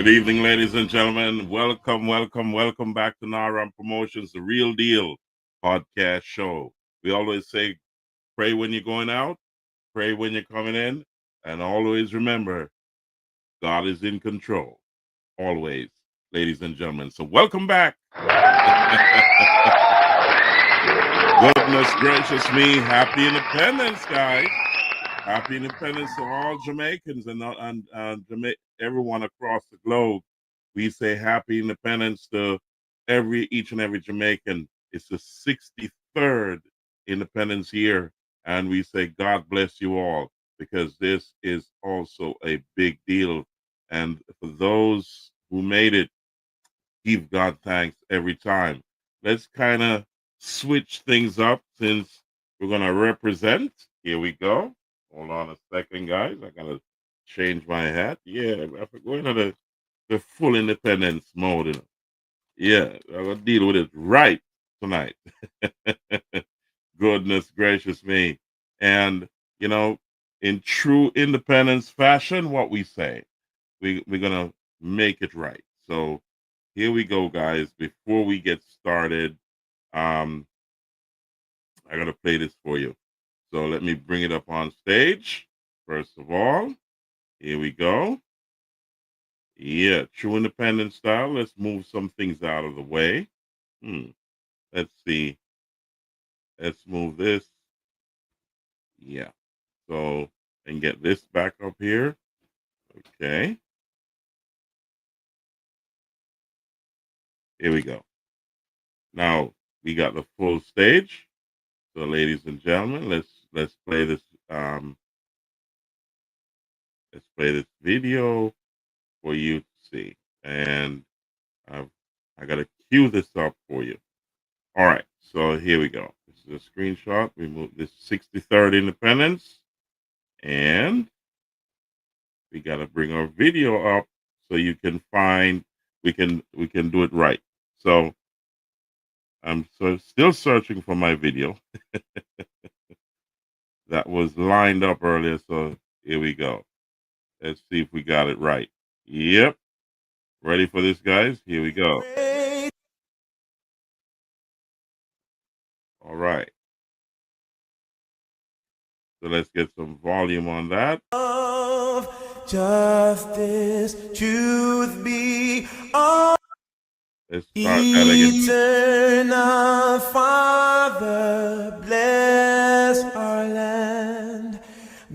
Good evening, ladies and gentlemen. Welcome back to Naram Promotions, the Real Deal podcast show. We always say, pray when you're going out, pray when you're coming in, and always remember, God is in control. Always, ladies and gentlemen. So welcome back. Goodness gracious me. Happy Independence, guys. Happy Independence to all Jamaicans and everyone across the globe. We say happy independence to each and every Jamaican. It's the 63rd independence year, and we say God bless you all, because this is also a big deal. And for those who made it, give God thanks every time. Let's kind of switch things up since we're going to represent. Here we go. Hold on a second, guys. I got to change my hat. Yeah, we're going to the full independence mode. Yeah, I'm going to deal with it right tonight. Goodness gracious me. And, in true independence fashion, what we say, we're going to make it right. So here we go, guys. Before we get started, I got to play this for you. So let me bring it up on stage. First of all, here we go. Yeah, true independent style. Let's move some things out of the way. Let's see. Let's move this. Yeah. So, and get this back up here. Okay. Here we go. Now we got the full stage. So, ladies and gentlemen, let's play this. Let's play this video for you to see. And I got to cue this up for you. All right. So here we go. This is a screenshot. We move this 63rd Independence. And we got to bring our video up so you can find, we can do it right. So I'm still searching for my video that was lined up earlier. So here we go. Let's see if we got it right. Yep. Ready for this, guys? Here we go. All right. So let's get some volume on that. Justice, truth be all. Let's start that again. Eternal Father, bless our land.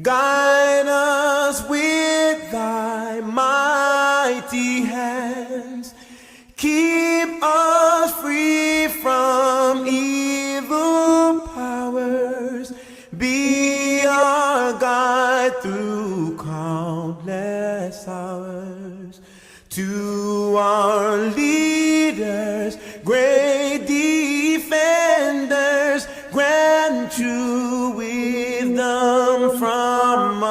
Guide us with thy mighty hands. Keep us free from evil powers. Be our guide through countless hours. To our leaders, great defenders, grant true wisdom from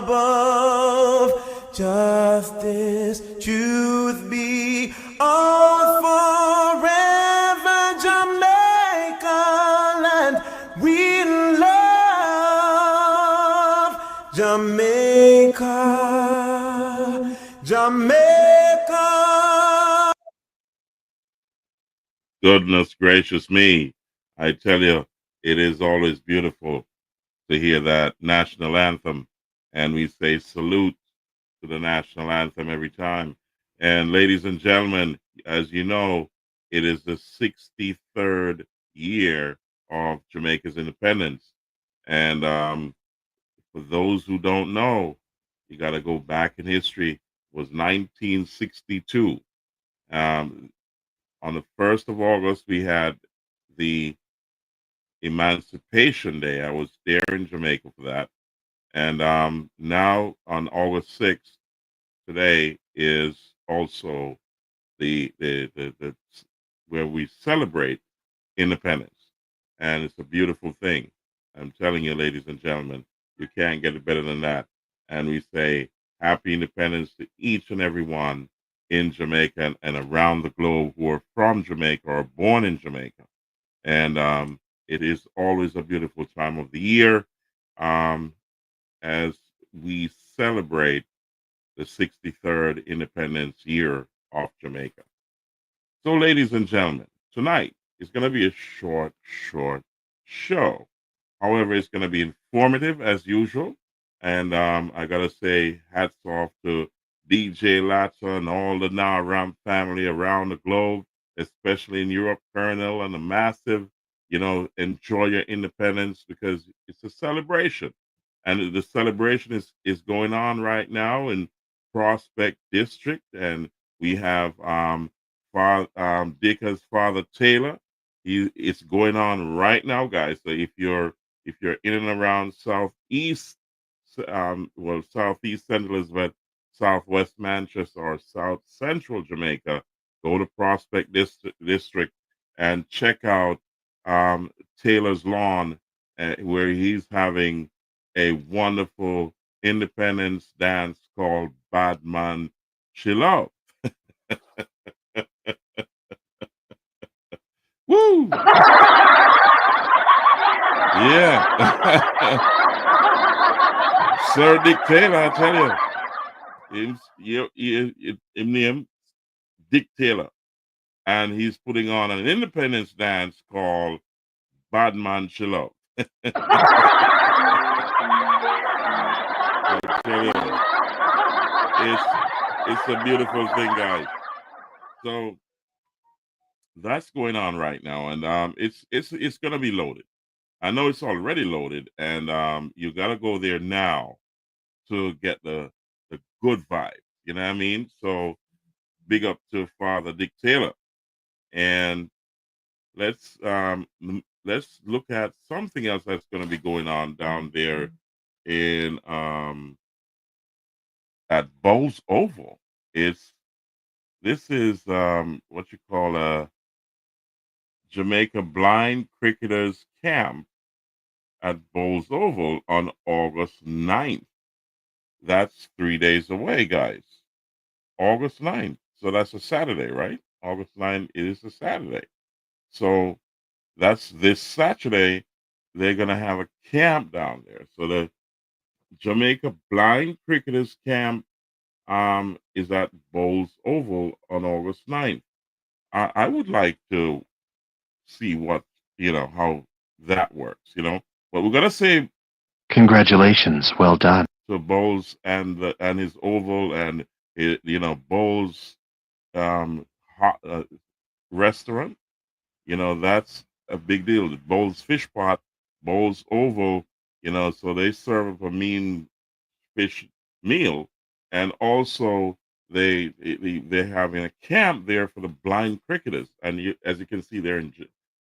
above. Justice, truth be all forever. Jamaica land we love. Jamaica, Jamaica. Goodness gracious me. I tell you, it is always beautiful to hear that national anthem. And we say salute to the national anthem every time. And ladies and gentlemen, as you know, it is the 63rd year of Jamaica's independence. And for those who don't know, you got to go back in history. It was 1962. On the 1st of August, we had the Emancipation Day. I was there in Jamaica for that. And now on August 6th, today is also the where we celebrate independence. And it's a beautiful thing. I'm telling you, ladies and gentlemen, you can't get it better than that. And we say happy independence to each and every one in Jamaica and around the globe who are from Jamaica or born in Jamaica. And it is always a beautiful time of the year as we celebrate the 63rd Independence Year of Jamaica. So, ladies and gentlemen, tonight is going to be a short show. However, it's going to be informative as usual. And I got to say, hats off to DJ Latza and all the Naram family around the globe, especially in Europe, Colonel, and the massive, enjoy your independence because it's a celebration. And the celebration is going on right now in Prospect District. And we have Dicker's father Taylor. It's going on right now, guys. So if you're in and around southeast, southeast Central Elizabeth, southwest Manchester, or South Central Jamaica, go to Prospect District and check out Taylor's Lawn, where he's having a wonderful independence dance called Badman Chill. Woo! Yeah. Sir Dick Taylor, I tell you. Him name Dick Taylor. And he's putting on an independence dance called Badman Chill. I tell you, it's a beautiful thing, guys. So that's going on right now, and it's gonna be loaded. I know it's already loaded, and you gotta go there now to get the good vibe. You know what I mean? So big up to Father Dick Taylor, and let's look at something else that's gonna be going on down there in at Bowles Oval. It's This is what you call a Jamaica Blind Cricketers Camp at Bowles Oval on August 9th. That's 3 days away, guys. August 9th. So that's a Saturday, right? August 9th is a Saturday. So that's this Saturday. They're going to have a camp down there. So the Jamaica Blind Cricketers Camp is at Bowles Oval on August 9th. I would like to see how that works. But we're gonna say congratulations, well done. to Bowles and his oval and Bowles hot restaurant. That's a big deal. Bowles Fish Pot, Bowles Oval. So they serve up a mean fish meal, and also they're having a camp there for the blind cricketers, and as you can see, they're in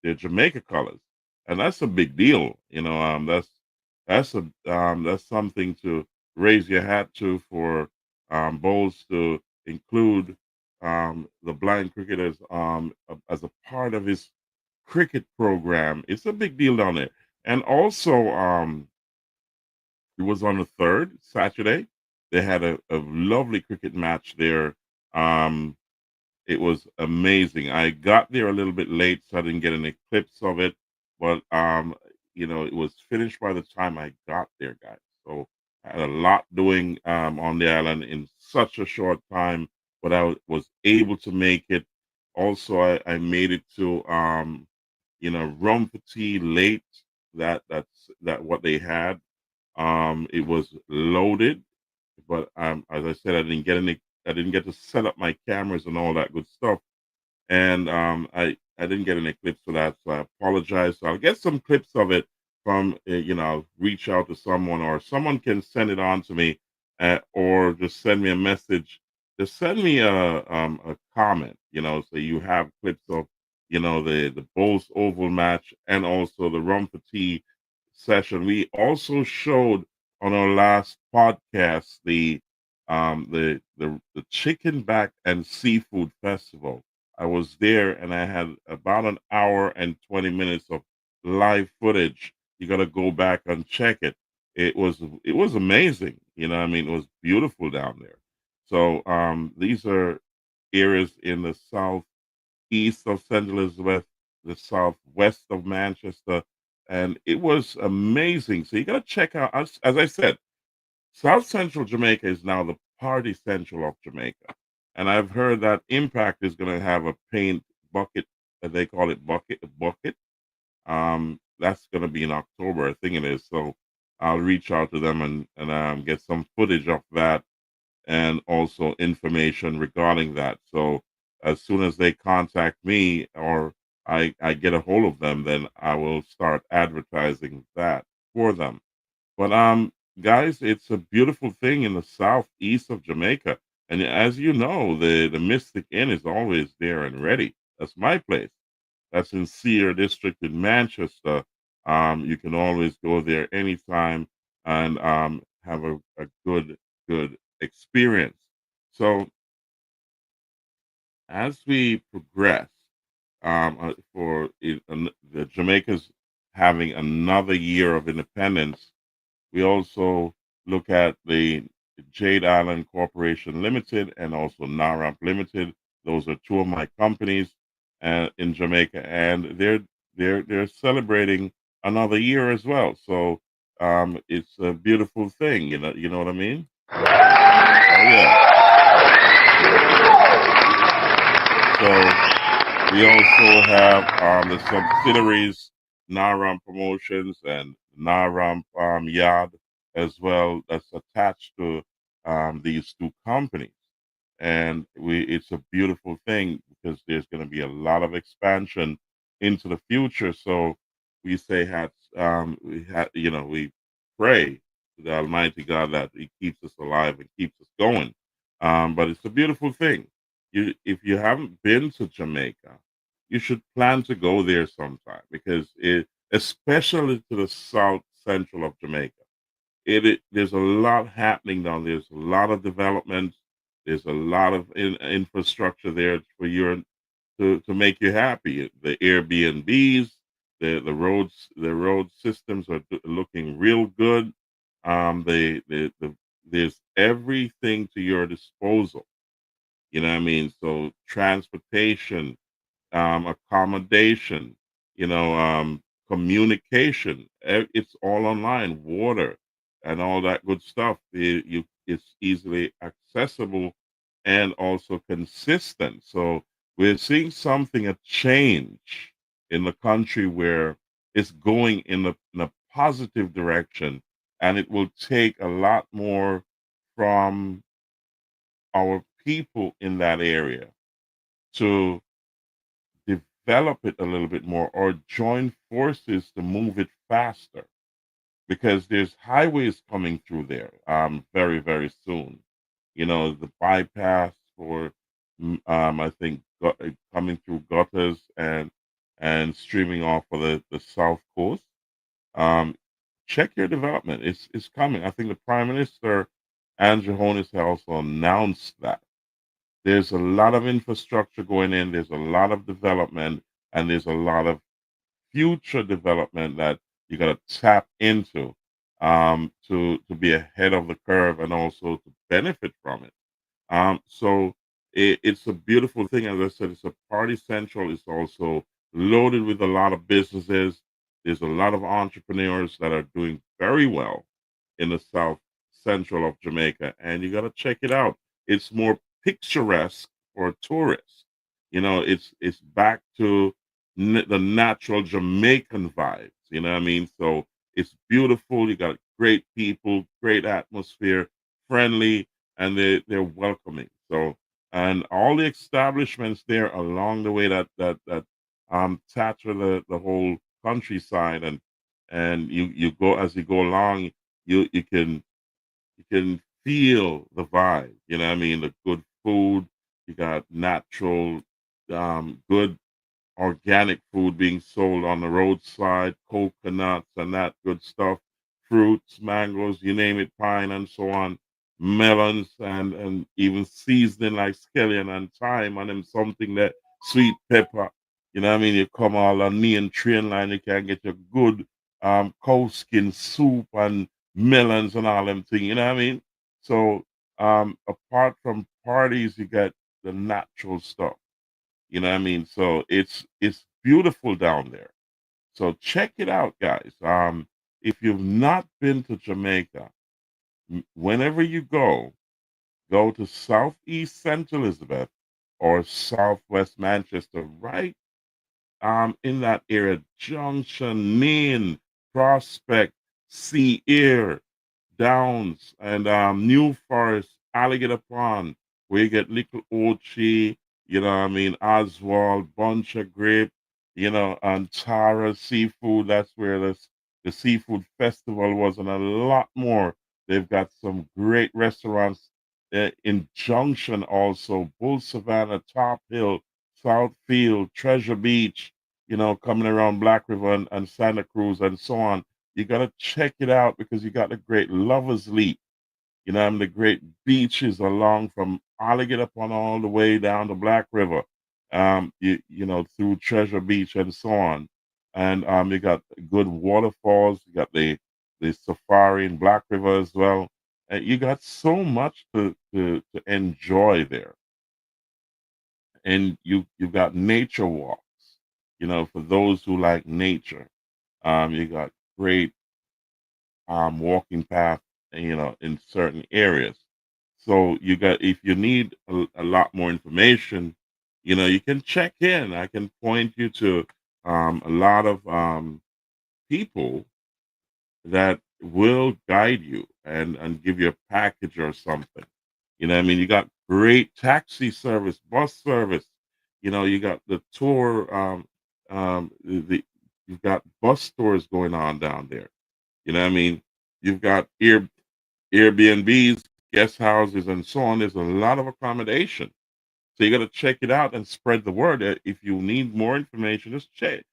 their Jamaica colors, and that's a big deal. That's something to raise your hat to for Bowles to include the blind cricketers as a part of his cricket program. It's a big deal down there, and also it was on the third Saturday. They had a lovely cricket match there. Um, it was amazing. I got there a little bit late, so I didn't get any clips of it. But it was finished by the time I got there, guys. So I had a lot doing on the island in such a short time, but I was able to make it. Also, I made it to rum for tea late. That what they had. It was loaded, but as I said, I didn't get to set up my cameras and all that good stuff, and I didn't get any clips for that, so I apologize. So I'll get some clips of it from I'll reach out to someone, or someone can send it on to me, or just send me a message. Just send me a comment, so you have clips of the Bulls Oval match and also the Rum for Tea session. We also showed on our last podcast the Chicken Back and Seafood Festival. I was there and I had about an hour and 20 minutes of live footage. You got to go back and check it. It was amazing. I mean, it was beautiful down there. So these are areas in the southeast of St. Elizabeth, the southwest of Manchester, and it was amazing. So you got to check out, as I said, South Central Jamaica is now the Party Central of Jamaica. And I've heard that Impact is going to have a paint bucket, they call it bucket. That's going to be in October, I think it is. So I'll reach out to them and get some footage of that and also information regarding that. So as soon as they contact me or I get a hold of them, then I will start advertising that for them. But guys, it's a beautiful thing in the southeast of Jamaica. And as you know, the Mystic Inn is always there and ready. That's my place. That's in Sear District in Manchester. You can always go there anytime and have a good experience. So as we progress, the Jamaica's having another year of independence, we also look at the Jade Island Corporation Limited and also NARAMP Limited. Those are two of my companies in Jamaica, and they're celebrating another year as well. So it's a beautiful thing. You know what I mean? Oh yeah. So we also have the subsidiaries, NARAM Promotions and NARAM Yard as well, that's attached to these two companies. And it's a beautiful thing because there's going to be a lot of expansion into the future. So we say, we pray to the Almighty God that He keeps us alive and keeps us going. But it's a beautiful thing. If you haven't been to Jamaica, you should plan to go there sometime because especially to the South Central of Jamaica, there's a lot happening down there. There's a lot of development. There's a lot of infrastructure there for you to make you happy. The Airbnbs, the road systems are looking real good. There's everything to your disposal. You know what I mean? So transportation, accommodation, communication. It's all online, water, and all that good stuff. It's easily accessible and also consistent. So we're seeing a change in the country where it's going in a positive direction, and it will take a lot more from our people in that area to develop it a little bit more or join forces to move it faster because there's highways coming through there very very soon. The bypass for I think coming through gutters and streaming off of the south coast. um Check your development. It's coming. I think the Prime Minister Andrew Holness also announced that there's a lot of infrastructure going in. There's a lot of development, and there's a lot of future development that you got to tap into to be ahead of the curve and also to benefit from it. So it's a beautiful thing. As I said, it's a party central. It's also loaded with a lot of businesses. There's a lot of entrepreneurs that are doing very well in the South Central of Jamaica, and you got to check it out. It's more picturesque for tourists. It's back to the natural Jamaican vibes. You know what I mean? So it's beautiful. You got great people, great atmosphere, friendly, and they're welcoming. So and all the establishments there along the way that tatter the whole countryside, and you go as you go along, you can feel the vibe. You know what I mean? The good food, you got natural, good organic food being sold on the roadside, coconuts and that good stuff, fruits, mangoes, you name it, pine and so on, melons and even seasoning like scallion and thyme and them something that sweet pepper. You know what I mean? You come all on me and train line, you can get your good cow skin soup and melons and all them things, you know what I mean? So apart from parties, you get the natural stuff. You know what I mean? So it's beautiful down there. So check it out, guys. If you've not been to Jamaica, whenever you go, go to Southeast St. Elizabeth or Southwest Manchester, right in that area, Junction, Main, Prospect, Sea Air, Downs, and New Forest, Alligator Pond, where you get Little Ochi, you know what I mean, Oswald, Bunch of Grape, you know, and Tara Seafood. That's where the seafood festival was, and a lot more. They've got some great restaurants in Junction also, Bull Savannah, Top Hill, Southfield, Treasure Beach, you know, coming around Black River and Santa Cruz and so on. You got to check it out because you got the great Lovers Leap, you know, and the great beaches along from Alligator Pond all the way down to Black River, you know, through Treasure Beach and so on. And you got good waterfalls. You got the safari in Black River as well. And you got so much to enjoy there. And you've got nature walks, you know, for those who like nature. You got great walking path, you know, in certain areas. So you got, if you need a lot more information, you know, you can check in. I can point you to a lot of people that will guide you and give you a package or something. You know what I mean? You got great taxi service, bus service. You know, you got the tour, you've got bus tours going on down there. You know what I mean? You've got Airbnbs, guest houses, and so on. There's a lot of accommodation. So you got to check it out and spread the word. If you need more information, just check.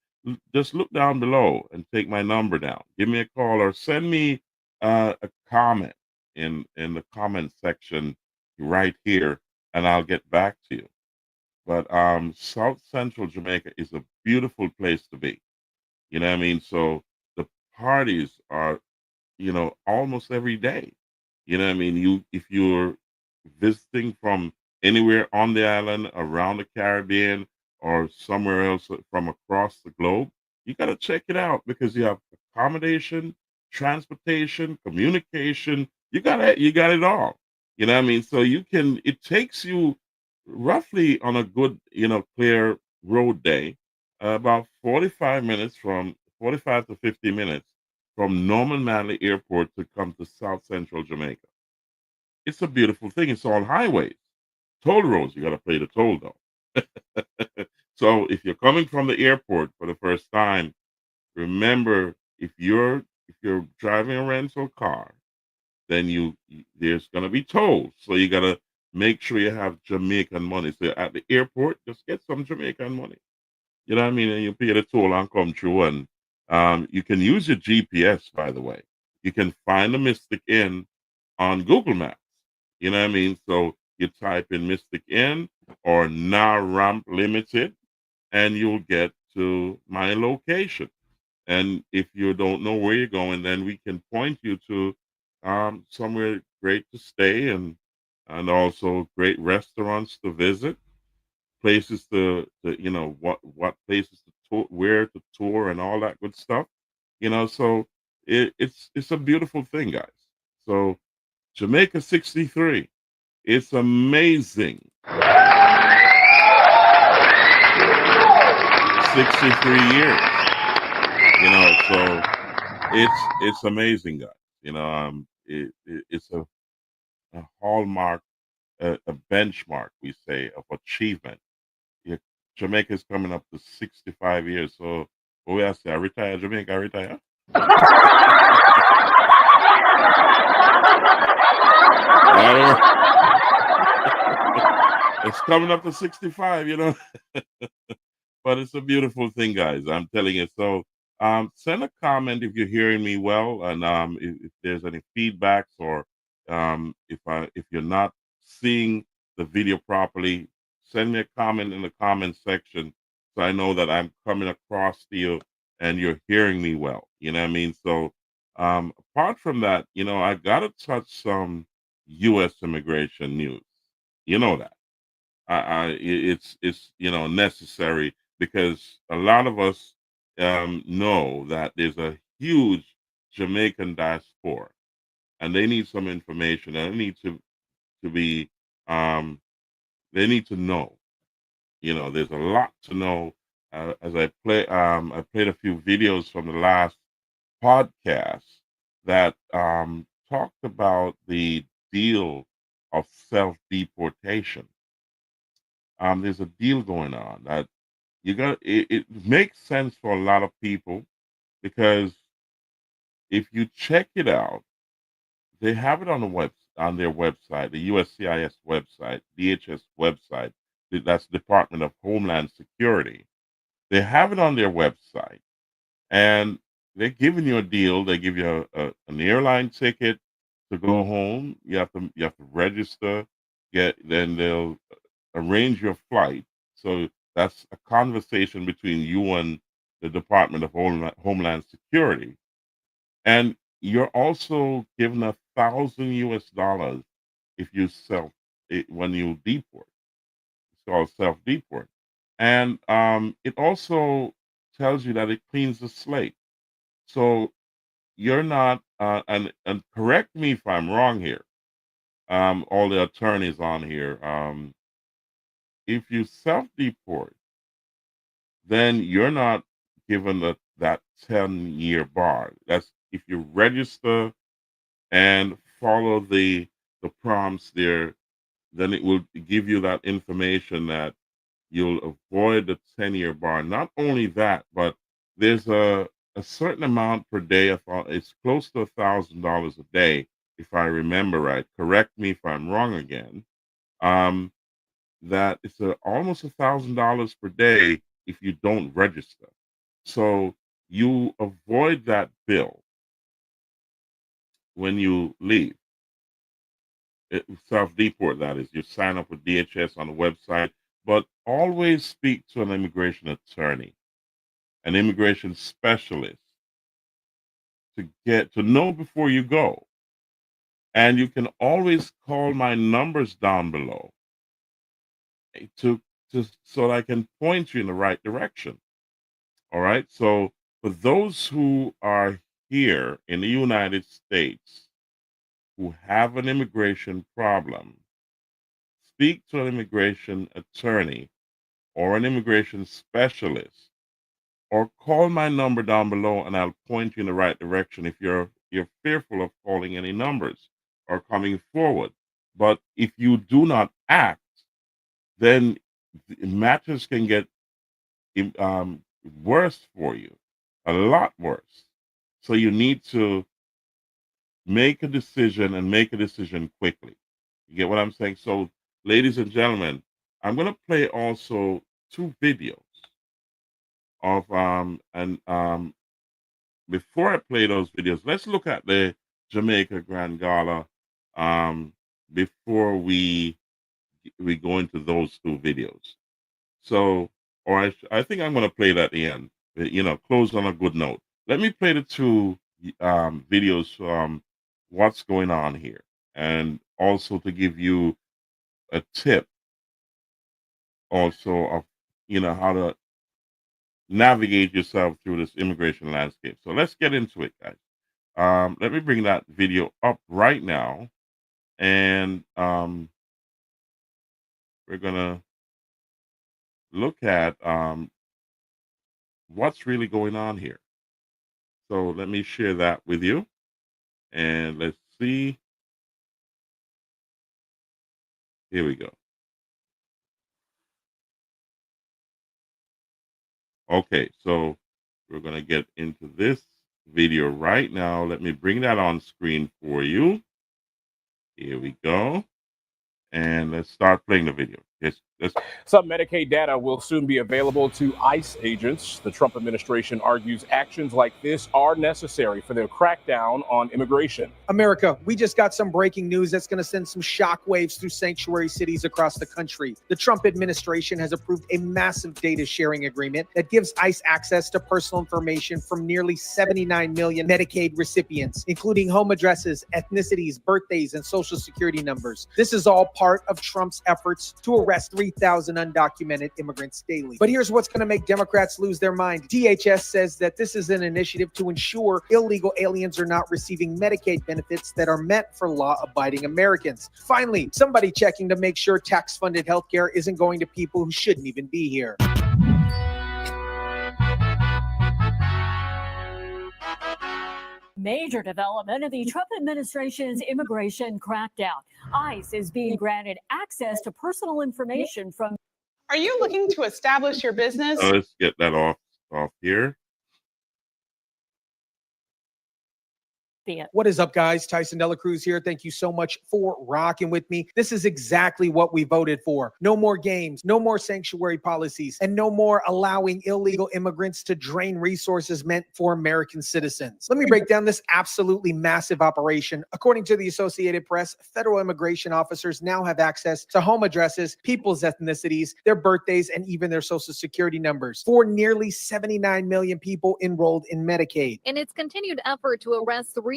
Just look down below and take my number down. Give me a call or send me a comment in the comment section right here, and I'll get back to you. But South Central Jamaica is a beautiful place to be. You know what I mean? So the parties are, you know, almost every day. You know what I mean? If you're visiting from anywhere on the island, around the Caribbean, or somewhere else from across the globe, you got to check it out because you have accommodation, transportation, communication. You got it all. You know what I mean? So you can, it takes you roughly on a good, you know, clear road day, about 45 minutes, from 45 to 50 minutes from Norman Manley Airport to come to South Central Jamaica. It's a beautiful thing. It's all highways, toll roads. You got to pay the toll though. So if you're coming from the airport for the first time, remember, if you're driving a rental car, then there's gonna be tolls. So you gotta make sure you have Jamaican money. So at the airport, just get some Jamaican money. You know what I mean? And you pay the toll and come through. And you can use your GPS, by the way. You can find the Mystic Inn on Google Maps. You know what I mean? So you type in Mystic Inn or Na Ramp Limited, and you'll get to my location. And if you don't know where you're going, then we can point you to somewhere great to stay, and also great restaurants to visit, places to you know, what places to tour, where to tour, and all that good stuff. You know, so it's a beautiful thing, guys. So Jamaica 63, it's amazing. 63 years. You know, so it's amazing, guys. You know, it's a hallmark, a benchmark, we say, of achievement. Yeah, Jamaica's coming up to 65 years. So, what we I say, I retire Jamaica, I retire. It's coming up to 65, you know. But it's a beautiful thing, guys. I'm telling you. So, send a comment if you're hearing me well, and if there's any feedbacks, or if you're not seeing the video properly, send me a comment in the comment section so I know that I'm coming across to you and you're hearing me well. You know what I mean? So, apart from that, you know, I gotta touch some U.S. immigration news. You know that. It's you know, necessary because a lot of us know that there's a huge Jamaican diaspora, and they need some information, and they need to to be, they need to know. You know, there's a lot to know. As I played a few videos from the last podcast that talked about the deal of self-deportation. There's a deal going on that it makes sense for a lot of people because if you check it out, they have it on on their website, the USCIS website, DHS website. That's Department of Homeland Security. They have it on their website, and they're giving you a deal. They give you an airline ticket to go home. You have to register. Then they'll arrange your flight. So that's a conversation between you and the Department of Homeland Security. And you're also given $1,000 if you when you deport. It's called self-deport. And it also tells you that it cleans the slate. So you're not, and correct me if I'm wrong here, all the attorneys on here. If you self-deport, then you're not given that 10-year bar. That's if you register and follow the prompts there, then it will give you that information that you'll avoid the 10-year bar. Not only that, but there's a certain amount per day. It's close to $1,000 a day, if I remember right. Correct me if I'm wrong again. That it's almost $1,000 per day if you don't register. So you avoid that bill when you leave. Self-deport, that is. You sign up with DHS on the website, but always speak to an immigration attorney, an immigration specialist to get to know before you go. And you can always call my numbers down below to so that I can point you in the right direction. All right. So for those who are here in the United States who have an immigration problem, speak to an immigration attorney or an immigration specialist, or call my number down below and I'll point you in the right direction if you're fearful of calling any numbers or coming forward. But if you do not act, then matters can get worse for you, a lot worse. So you need to make a decision and make a decision quickly. You get what I'm saying? So, ladies and gentlemen, I'm going to play also 2 videos of before I play those videos, let's look at the Jamaica Grand Gala before we go into those 2 videos. So, or I think I'm going to play that at the end. Close on a good note. Let me play the 2 videos from what's going on here, and also to give you a tip, also of how to navigate yourself through this immigration landscape. So let's get into it, guys. Let me bring that video up right now, and we're gonna look at what's really going on here. So let me share that with you, and let's see. Here we go. Okay, so we're going to get into this video right now. Let me bring that on screen for you. Here we go. And let's start playing the video. Yes, Some Medicaid data will soon be available to ICE agents. The Trump administration argues actions like this are necessary for their crackdown on immigration. America, we just got some breaking news that's going to send some shockwaves through sanctuary cities across the country. The Trump administration has approved a massive data sharing agreement that gives ICE access to personal information from nearly 79 million Medicaid recipients, including home addresses, ethnicities, birthdays, and social security numbers. This is all part of Trump's efforts to arrest 3 3,000 undocumented immigrants daily. But here's what's going to make Democrats lose their mind. DHS says that this is an initiative to ensure illegal aliens are not receiving Medicaid benefits that are meant for law-abiding Americans. Finally, somebody checking to make sure tax-funded healthcare isn't going to people who shouldn't even be here. Major development in the Trump administration's immigration crackdown. ICE is being granted access to personal information from. Are you looking to establish your business? Let's get that off here. What is up, guys? Tyson Dela Cruz here. Thank you so much for rocking with me. This is exactly what we voted for. No more games, no more sanctuary policies, and no more allowing illegal immigrants to drain resources meant for American citizens. Let me break down this absolutely massive operation. According to the Associated Press, federal immigration officers now have access to home addresses, people's ethnicities, their birthdays, and even their social security numbers for nearly 79 million people enrolled in Medicaid. In its continued effort to arrest 3,000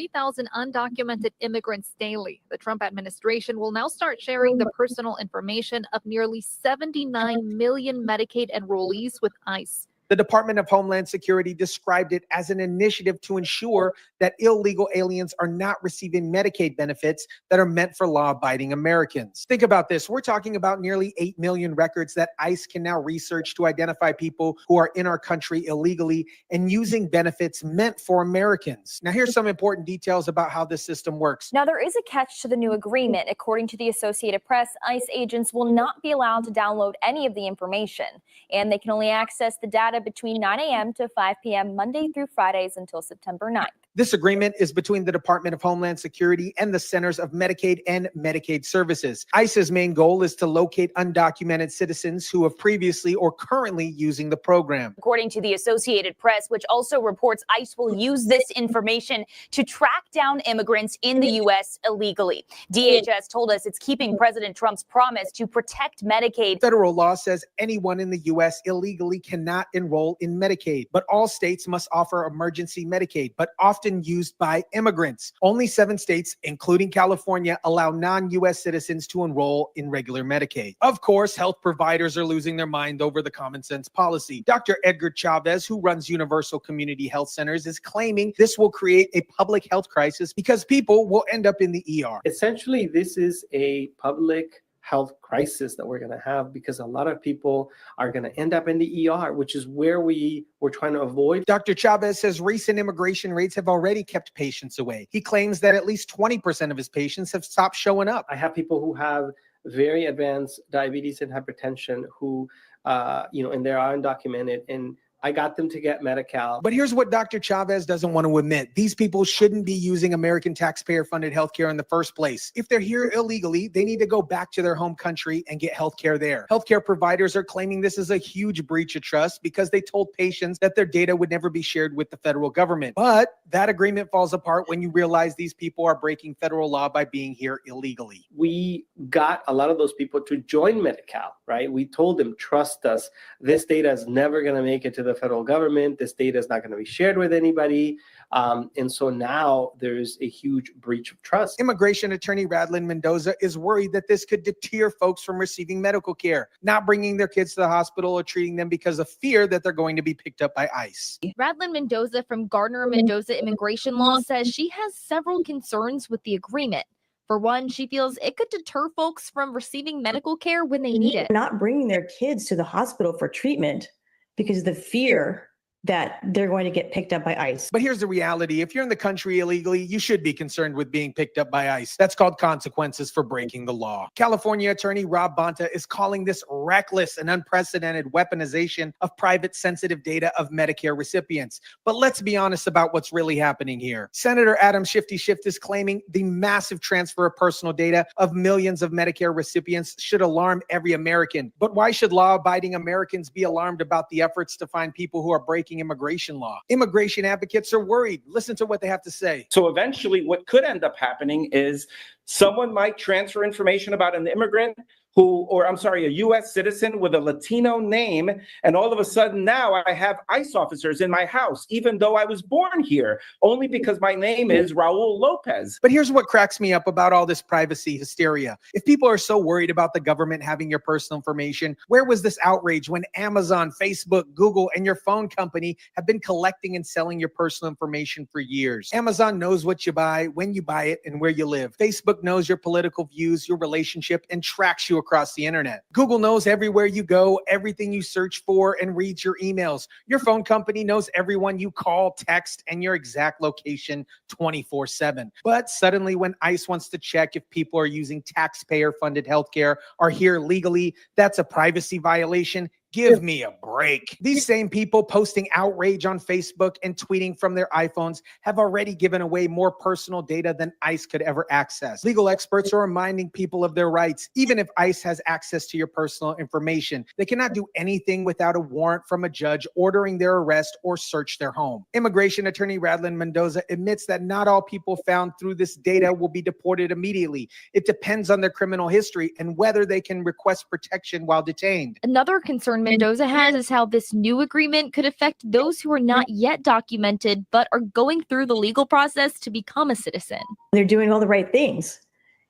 undocumented immigrants daily, the Trump administration will now start sharing the personal information of nearly 79 million Medicaid enrollees with ICE. The Department of Homeland Security described it as an initiative to ensure that illegal aliens are not receiving Medicaid benefits that are meant for law-abiding Americans. Think about this. We're talking about nearly 8 million records that ICE can now research to identify people who are in our country illegally and using benefits meant for Americans. Now, here's some important details about how this system works. Now, there is a catch to the new agreement. According to the Associated Press, ICE agents will not be allowed to download any of the information, and they can only access the data between 9 a.m. to 5 p.m. Monday through Fridays until September 9th. This agreement is between the Department of Homeland Security and the Centers of Medicaid and Medicaid Services. ICE's main goal is to locate undocumented citizens who have previously or currently using the program. According to the Associated Press, which also reports ICE will use this information to track down immigrants in the U.S. illegally. DHS told us it's keeping President Trump's promise to protect Medicaid. Federal law says anyone in the U.S. illegally cannot enroll in Medicaid, but all states must offer emergency Medicaid, but often used by immigrants. Only 7 states, including California, allow non-U.S. citizens to enroll in regular Medicaid. Of course, health providers are losing their mind over the common sense policy. Dr. Edgar Chavez, who runs Universal Community Health Centers, is claiming this will create a public health crisis because people will end up in the ER. Essentially, this is a public health crisis that we're going to have because a lot of people are going to end up in the ER, which is where we were trying to avoid. Dr. Chavez says recent immigration rates have already kept patients away. He claims that at least 20% of his patients have stopped showing up. I have people who have very advanced diabetes and hypertension who, and they're undocumented, and I got them to get Medi-Cal. But here's what Dr. Chavez doesn't want to admit. These people shouldn't be using American taxpayer-funded healthcare in the first place. If they're here illegally, they need to go back to their home country and get healthcare there. Healthcare providers are claiming this is a huge breach of trust because they told patients that their data would never be shared with the federal government. But that agreement falls apart when you realize these people are breaking federal law by being here illegally. We got a lot of those people to join Medi-Cal, right? We told them, trust us. This data is never going to make it to the federal government. This data is not going to be shared with anybody. And so now there's a huge breach of trust. Immigration attorney Radlin Mendoza is worried that this could deter folks from receiving medical care, not bringing their kids to the hospital or treating them because of fear that they're going to be picked up by ICE. Radlin Mendoza from Gardner Mendoza Immigration Law says she has several concerns with the agreement. For one, she feels it could deter folks from receiving medical care when they need it. Not bringing their kids to the hospital for treatment because of the fear that they're going to get picked up by ICE. But here's the reality. If you're in the country illegally, you should be concerned with being picked up by ICE. That's called consequences for breaking the law. California attorney Rob Bonta is calling this reckless and unprecedented weaponization of private sensitive data of Medicare recipients. But let's be honest about what's really happening here. Senator Adam Shifty Schiff is claiming the massive transfer of personal data of millions of Medicare recipients should alarm every American. But why should law-abiding Americans be alarmed about the efforts to find people who are breaking immigration law? Immigration advocates are worried. Listen to what they have to say. So eventually what could end up happening is someone might transfer information about an immigrant a U.S. citizen with a Latino name, and all of a sudden now I have ICE officers in my house, even though I was born here, only because my name is Raul Lopez. But here's what cracks me up about all this privacy hysteria. If people are so worried about the government having your personal information, where was this outrage when Amazon, Facebook, Google, and your phone company have been collecting and selling your personal information for years? Amazon knows what you buy, when you buy it, and where you live. Facebook knows your political views, your relationship, and tracks you across the internet. Google knows everywhere you go, everything you search for, and reads your emails. Your phone company knows everyone you call, text, and your exact location 24/7. But suddenly when ICE wants to check if people are using taxpayer-funded healthcare or here legally, that's a privacy violation. Give me a break. These same people posting outrage on Facebook and tweeting from their iPhones have already given away more personal data than ICE could ever access. Legal experts are reminding people of their rights. Even if ICE has access to your personal information, they cannot do anything without a warrant from a judge ordering their arrest or search their home. Immigration attorney Radlin Mendoza admits that not all people found through this data will be deported immediately. It depends on their criminal history and whether they can request protection while detained. Another concern Mendoza has is how this new agreement could affect those who are not yet documented but are going through the legal process to become a citizen. They're doing all the right things.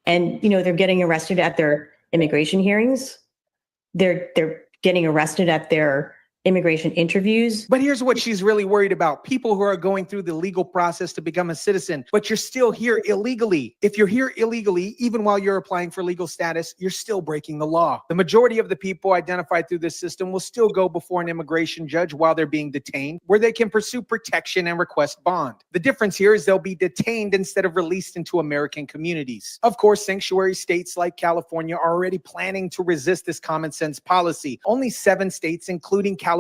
And, they're getting arrested at their immigration hearings. They're getting arrested at their immigration interviews. But here's what she's really worried about. People who are going through the legal process to become a citizen, but you're still here illegally. If you're here illegally, even while you're applying for legal status, you're still breaking the law. The majority of the people identified through this system will still go before an immigration judge while they're being detained, where they can pursue protection and request bond. The difference here is they'll be detained instead of released into American communities. Of course, sanctuary states like California are already planning to resist this common sense policy. Only 7 states, including California,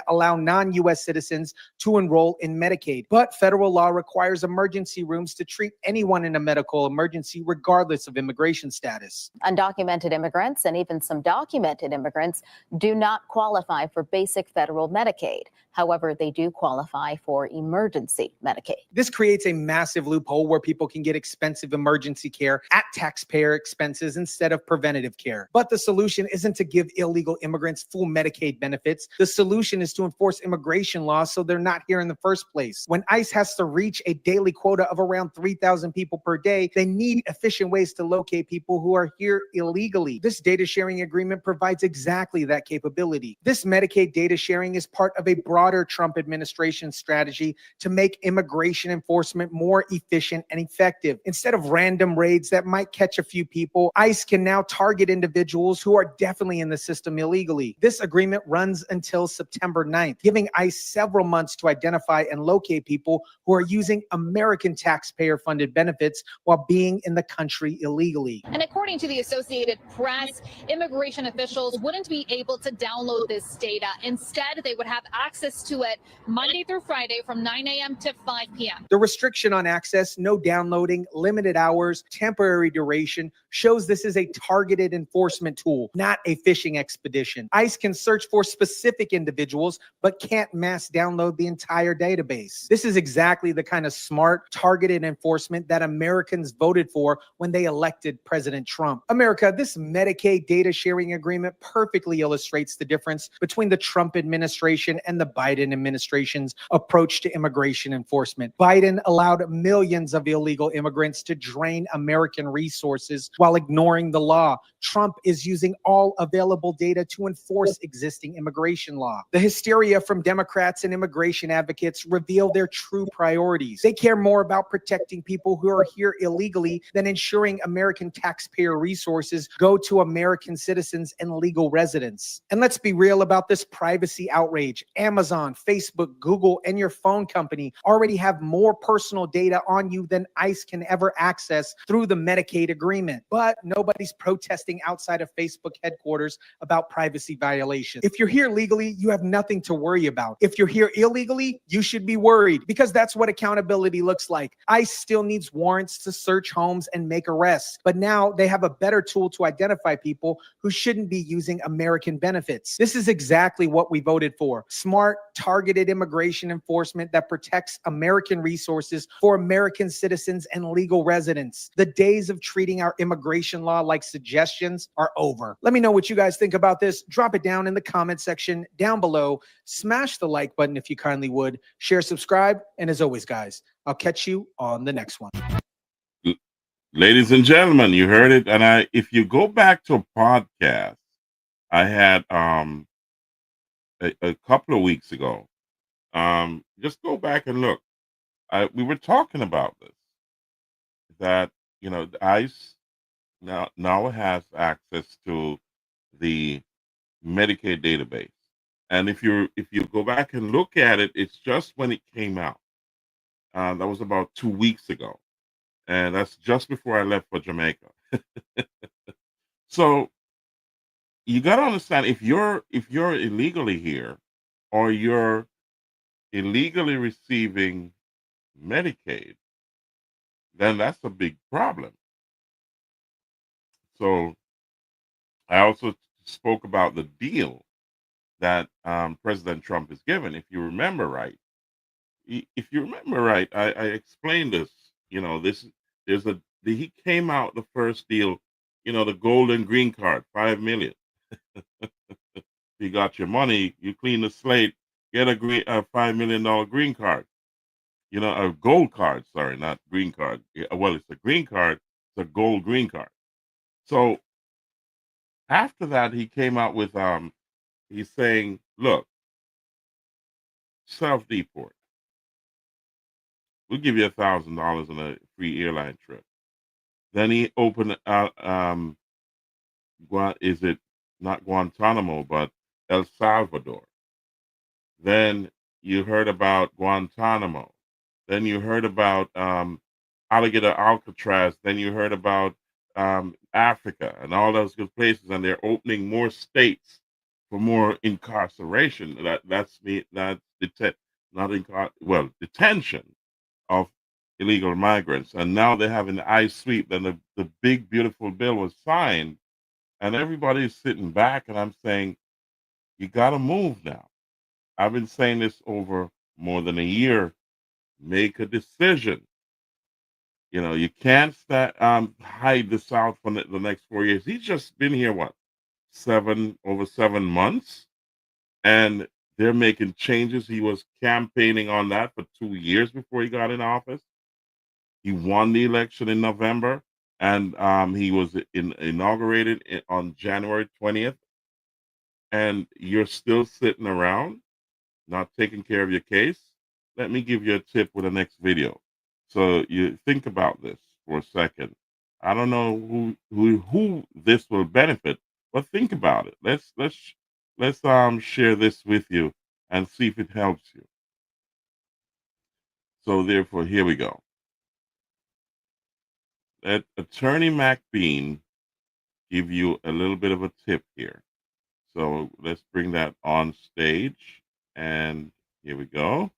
allow non-U.S. citizens to enroll in Medicaid. But federal law requires emergency rooms to treat anyone in a medical emergency, regardless of immigration status. Undocumented immigrants and even some documented immigrants do not qualify for basic federal Medicaid. However, they do qualify for emergency Medicaid. This creates a massive loophole where people can get expensive emergency care at taxpayer expenses instead of preventative care. But the solution isn't to give illegal immigrants full Medicaid benefits. The solution is to enforce immigration laws so they're not here in the first place. When ICE has to reach a daily quota of around 3,000 people per day, they need efficient ways to locate people who are here illegally. This data sharing agreement provides exactly that capability. This Medicaid data sharing is part of a broader Trump administration strategy to make immigration enforcement more efficient and effective. Instead of random raids that might catch a few people, ICE can now target individuals who are definitely in the system illegally. This agreement runs until September 9th, giving ICE several months to identify and locate people who are using American taxpayer-funded benefits while being in the country illegally. And according to the Associated Press, immigration officials wouldn't be able to download this data. Instead, they would have access to it Monday through Friday from 9 a.m. to 5 p.m. The restriction on access, no downloading, limited hours, temporary duration, shows this is a targeted enforcement tool, not a fishing expedition. ICE can search for specific individuals, but can't mass download the entire database. This is exactly the kind of smart, targeted enforcement that Americans voted for when they elected President Trump. America, this Medicaid data sharing agreement perfectly illustrates the difference between the Trump administration and the Biden administration's approach to immigration enforcement. Biden allowed millions of illegal immigrants to drain American resources while ignoring the law. Trump is using all available data to enforce existing immigration law. The hysteria from Democrats and immigration advocates reveal their true priorities. They care more about protecting people who are here illegally than ensuring American taxpayer resources go to American citizens and legal residents. And let's be real about this privacy outrage. Amazon, Facebook, Google, and your phone company already have more personal data on you than ICE can ever access through the Medicaid agreement. But nobody's protesting outside of Facebook headquarters about privacy violations. If you're here legally, you have nothing to worry about. If you're here illegally, you should be worried, because that's what accountability looks like. ICE still needs warrants to search homes and make arrests, but now they have a better tool to identify people who shouldn't be using American benefits. This is exactly what we voted for. Smart, targeted immigration enforcement that protects American resources for American citizens and legal residents. The days of treating our immigration immigration law like suggestions are over. Let me know what you guys think about this. Drop it down in the comment section down below. Smash the like button if you kindly would. Share, subscribe, and as always, guys, I'll catch you on the next one. Ladies and gentlemen, you heard it. And if you go back to a podcast I had a couple of weeks ago, just go back and look. We were talking about this, that the ICE now has access to the Medicaid database. And if you go back and look at it, it's just when it came out. That was about 2 weeks ago, and that's just before I left for Jamaica. So you got to understand, if you're illegally here, or you're illegally receiving Medicaid, then that's a big problem. So I also spoke about the deal that President Trump has given. If you remember right, I explained this. He came out the first deal, the golden green card, 5 million. You got your money, you clean the slate, get a $5 million green card. A gold card, sorry, not green card. Well, it's a green card, it's a gold green card. So after that, he came out with he's saying, look, self-deport. We'll give you $1,000 on a free airline trip. Then he opened is it not Guantanamo, but El Salvador. Then you heard about Guantanamo. Then you heard about Alligator Alcatraz. Then you heard about Africa and all those good places, and they're opening more states for more incarceration. Detention of illegal migrants. And now they're having the ICE sweep. Then the big beautiful bill was signed, and everybody's sitting back, and I'm saying, you got to move now. I've been saying this over more than a year. Make a decision. You can't hide the South for the next 4 years. He's just been here, over 7 months, and they're making changes. He was campaigning on that for 2 years before he got in office. He won the election in November, and he was inaugurated on January 20th. And you're still sitting around, not taking care of your case. Let me give you a tip with the next video. So you think about this for a second. I don't know who this will benefit, but think about it. Let's share this with you and see if it helps you. So therefore, here we go. Let Attorney McBean give you a little bit of a tip here. So let's bring that on stage, and here we go.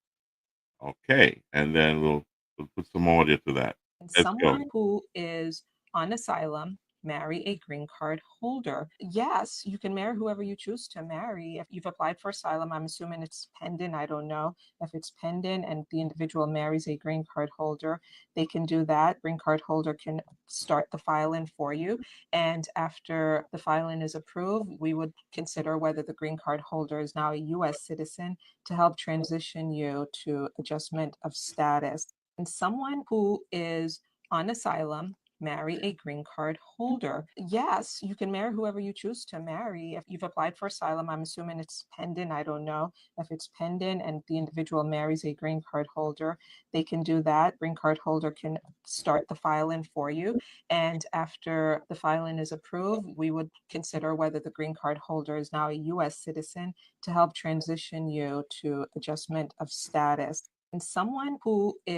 Okay, and then we'll put some audio to that. Someone who is on asylum marry a green card holder. Yes, you can marry whoever you choose to marry. If you've applied for asylum, I'm assuming it's pending. I don't know if it's pending and the individual marries a green card holder, they can do that. Green card holder can start the filing for you. And after the filing is approved, we would consider whether the green card holder is now a U.S. citizen to help transition you to adjustment of status. And someone who is on asylum marry a green card holder. Yes, you can marry whoever you choose to marry. If you've applied for asylum, I'm assuming it's pending. I don't know if it's pending and the individual marries a green card holder, they can do that. Green card holder can start the filing for you. And after the filing is approved, we would consider whether the green card holder is now a U.S. citizen to help transition you to adjustment of status. And someone who is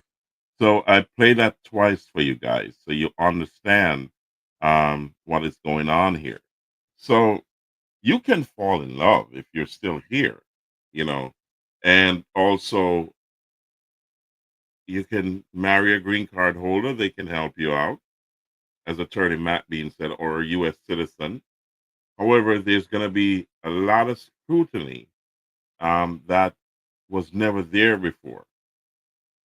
So I play that twice for you guys so you understand what is going on here. So you can fall in love if you're still here, and also you can marry a green card holder. They can help you out, as Attorney Matt Bean said, or a U.S. citizen. However, there's going to be a lot of scrutiny that was never there before.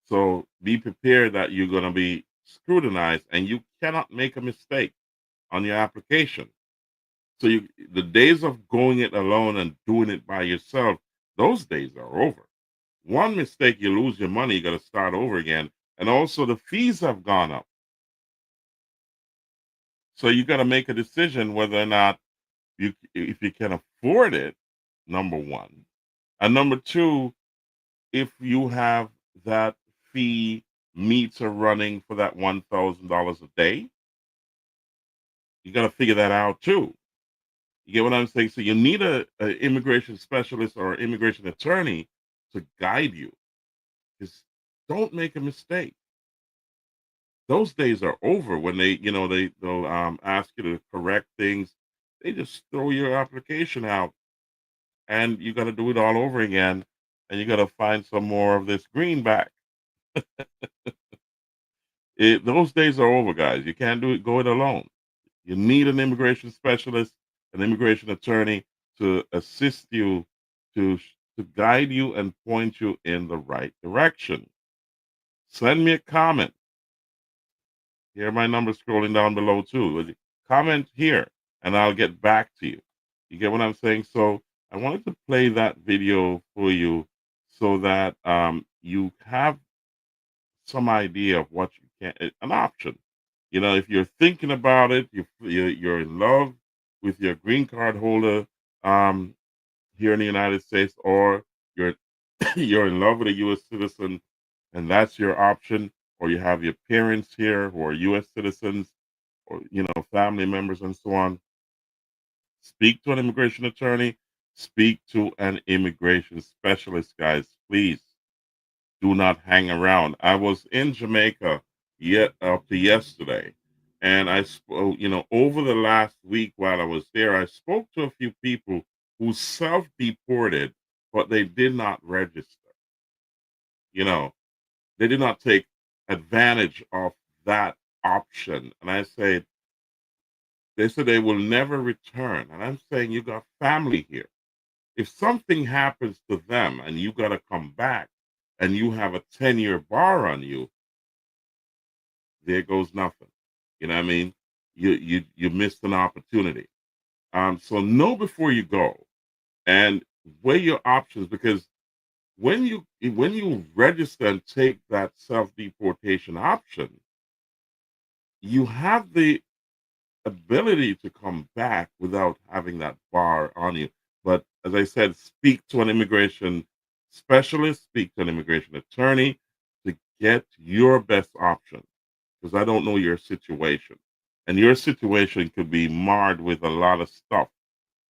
So be prepared that you're going to be scrutinized, and you cannot make a mistake. on your application. So the days of going it alone and doing it by yourself, those days are over. One mistake, you lose your money, you got to start over again. And also the fees have gone up. So you got to make a decision whether or not if you can afford it, number one. And number two, if you have that fee meter running for that $1,000 a day, you got to figure that out too. You get what I'm saying? So you need a immigration specialist or immigration attorney to guide you. Because don't make a mistake. Those days are over when they'll ask you to correct things. They just throw your application out, and you got to do it all over again, and you got to find some more of this greenback. Those days are over, guys. You can't go it alone. You need an immigration specialist, an immigration attorney to assist you, to guide you and point you in the right direction. Send me a comment. Here, my number scrolling down below too. Comment here, and I'll get back to you. You get what I'm saying? So I wanted to play that video for you so that you have some idea of what you can, an option. If you're thinking about it, you're in love with your green card holder here in the United States, or you're you're in love with a U.S. citizen, and that's your option, or you have your parents here who are U.S. citizens, or family members and so on. Speak to an immigration attorney. Speak to an immigration specialist, guys. Please do not hang around. I was in Jamaica up to yesterday, and I spoke, over the last week while I was there, I spoke to a few people who self-deported, but they did not register. They did not take advantage of that option. And they said they will never return. And I'm saying, you got family here. If something happens to them and you got to come back and you have a 10-year bar on you, there goes nothing. You know what I mean? You missed an opportunity. So know before you go and weigh your options, because when you register and take that self-deportation option, you have the ability to come back without having that bar on you. But as I said, speak to an immigration specialist, speak to an immigration attorney to get your best option, because I don't know your situation. And your situation could be marred with a lot of stuff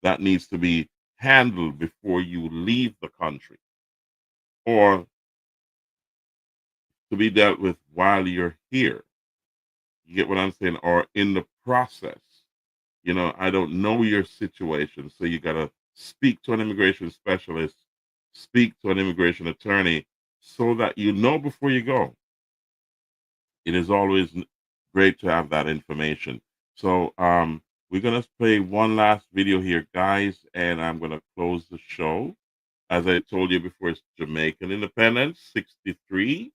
that needs to be handled before you leave the country, or to be dealt with while you're here. You get what I'm saying? Or in the process. I don't know your situation. So you got to speak to an immigration specialist, speak to an immigration attorney, so that you know before you go. It is always great to have that information. So we're going to play one last video here, guys, and I'm going to close the show. As I told you before, it's Jamaican Independence, 63.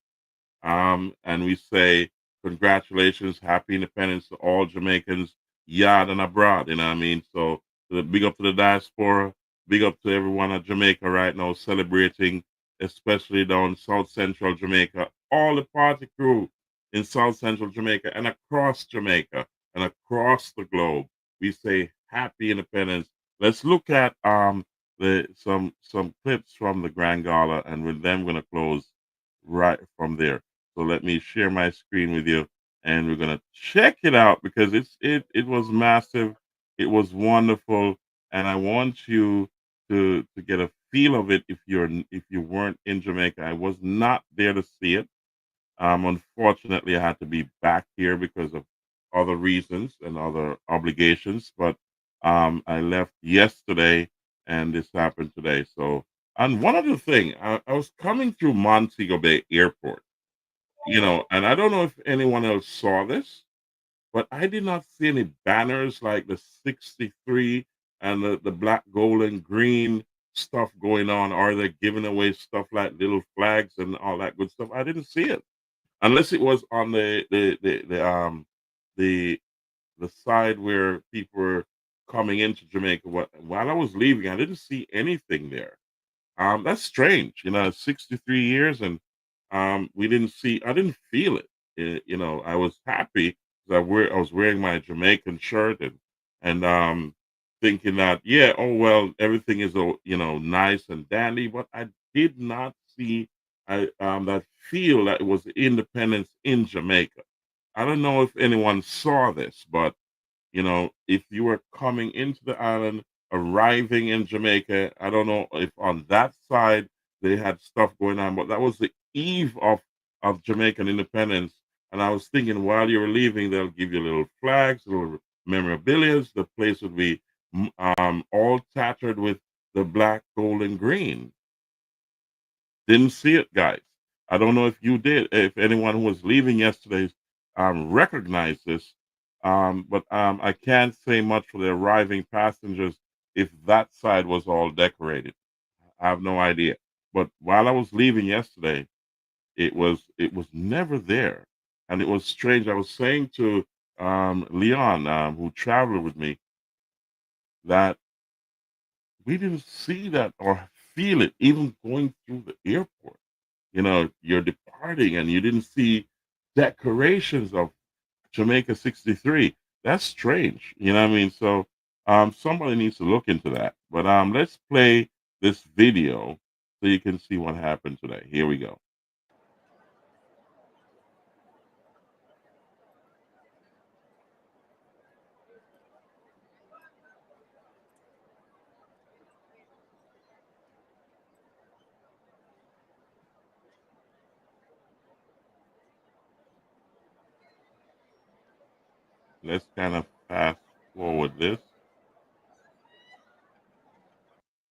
And we say, congratulations, happy independence to all Jamaicans, yard and abroad. You know what I mean? So big up to the diaspora, big up to everyone at Jamaica right now celebrating, especially down South Central Jamaica, all the party crew in South Central Jamaica and across Jamaica and across the globe. We say happy independence. Let's look at some clips from the Grand Gala, and with them going to close right from there. So let me share my screen with you, and we're gonna check it out, because it was massive, it was wonderful, and I want you to get a feel of it if you weren't in Jamaica. I was not there to see it. Unfortunately, I had to be back here because of other reasons and other obligations, but I left yesterday, and this happened today. So, and one other thing, I was coming through Montego Bay Airport. And I don't know if anyone else saw this, but I did not see any banners like the 63 and the black, gold, and green stuff going on. Are they giving away stuff like little flags and all that good stuff? I didn't see it, unless it was on the the side where people were coming into Jamaica. While I was leaving, I didn't see anything there. That's strange. 63 years and I didn't feel it. I was happy because I was wearing my Jamaican shirt and thinking that, yeah, oh, well, everything is, nice and dandy, but I did not see that feel that it was independence in Jamaica. I don't know if anyone saw this, but if you were coming into the island, arriving in Jamaica, I don't know if on that side they had stuff going on, but that was the eve of Jamaican independence. And I was thinking while you were leaving, they'll give you little flags, little memorabilia. The place would be all tattered with the black, gold, and green. Didn't see it, guys. I don't know if you did, if anyone who was leaving yesterday recognized this. But I can't say much for the arriving passengers if that side was all decorated. I have no idea. But while I was leaving yesterday, it was never there, and it was strange. I was saying to Leon, who traveled with me, that we didn't see that or feel it even going through the airport. You're departing and you didn't see decorations of Jamaica 63. That's strange. You know what I mean? So somebody needs to look into that. But let's play this video so you can see what happened today. Here we go. Let's kind of fast forward this.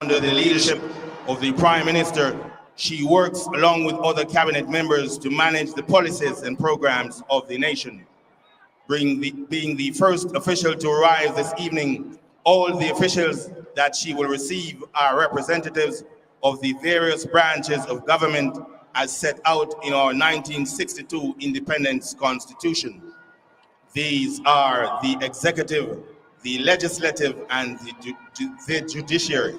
Under the leadership of the Prime Minister, she works along with other cabinet members to manage the policies and programs of the nation. Being the first official to arrive this evening, all the officials that she will receive are representatives of the various branches of government as set out in our 1962 Independence Constitution. These are the executive, the legislative, and the judiciary.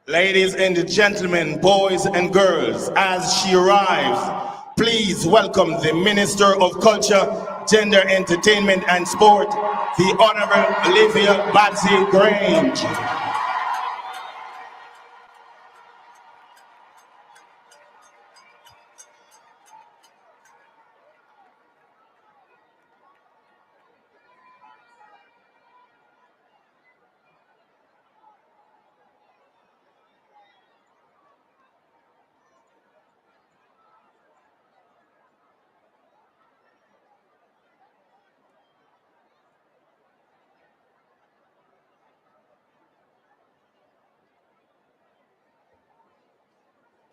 Ladies and gentlemen, boys and girls, as she arrives, please welcome the Minister of Culture, Gender, Entertainment and Sport, the Honorable Olivia Batsy Grange.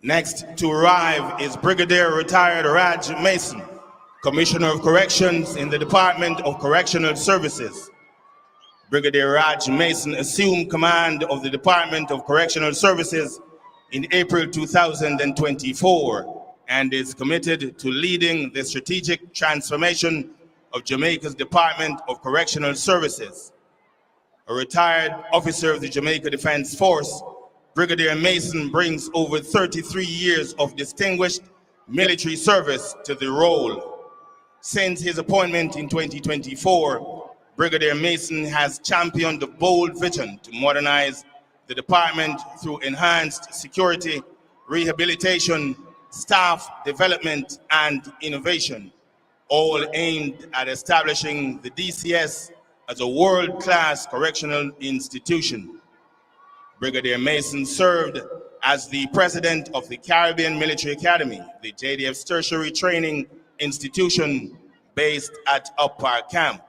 Next to arrive is Brigadier Retired Raj Mason, Commissioner of Corrections in the Department of Correctional Services. Brigadier Raj Mason assumed command of the Department of Correctional Services in April 2024 and is committed to leading the strategic transformation of Jamaica's Department of Correctional Services. A retired officer of the Jamaica Defense Force, Brigadier Mason brings over 33 years of distinguished military service to the role. Since his appointment in 2024, Brigadier Mason has championed the bold vision to modernize the department through enhanced security, rehabilitation, staff development, and innovation, all aimed at establishing the DCS as a world-class correctional institution. Brigadier Mason served as the president of the Caribbean Military Academy, the JDF's tertiary training institution based at Upper Camp.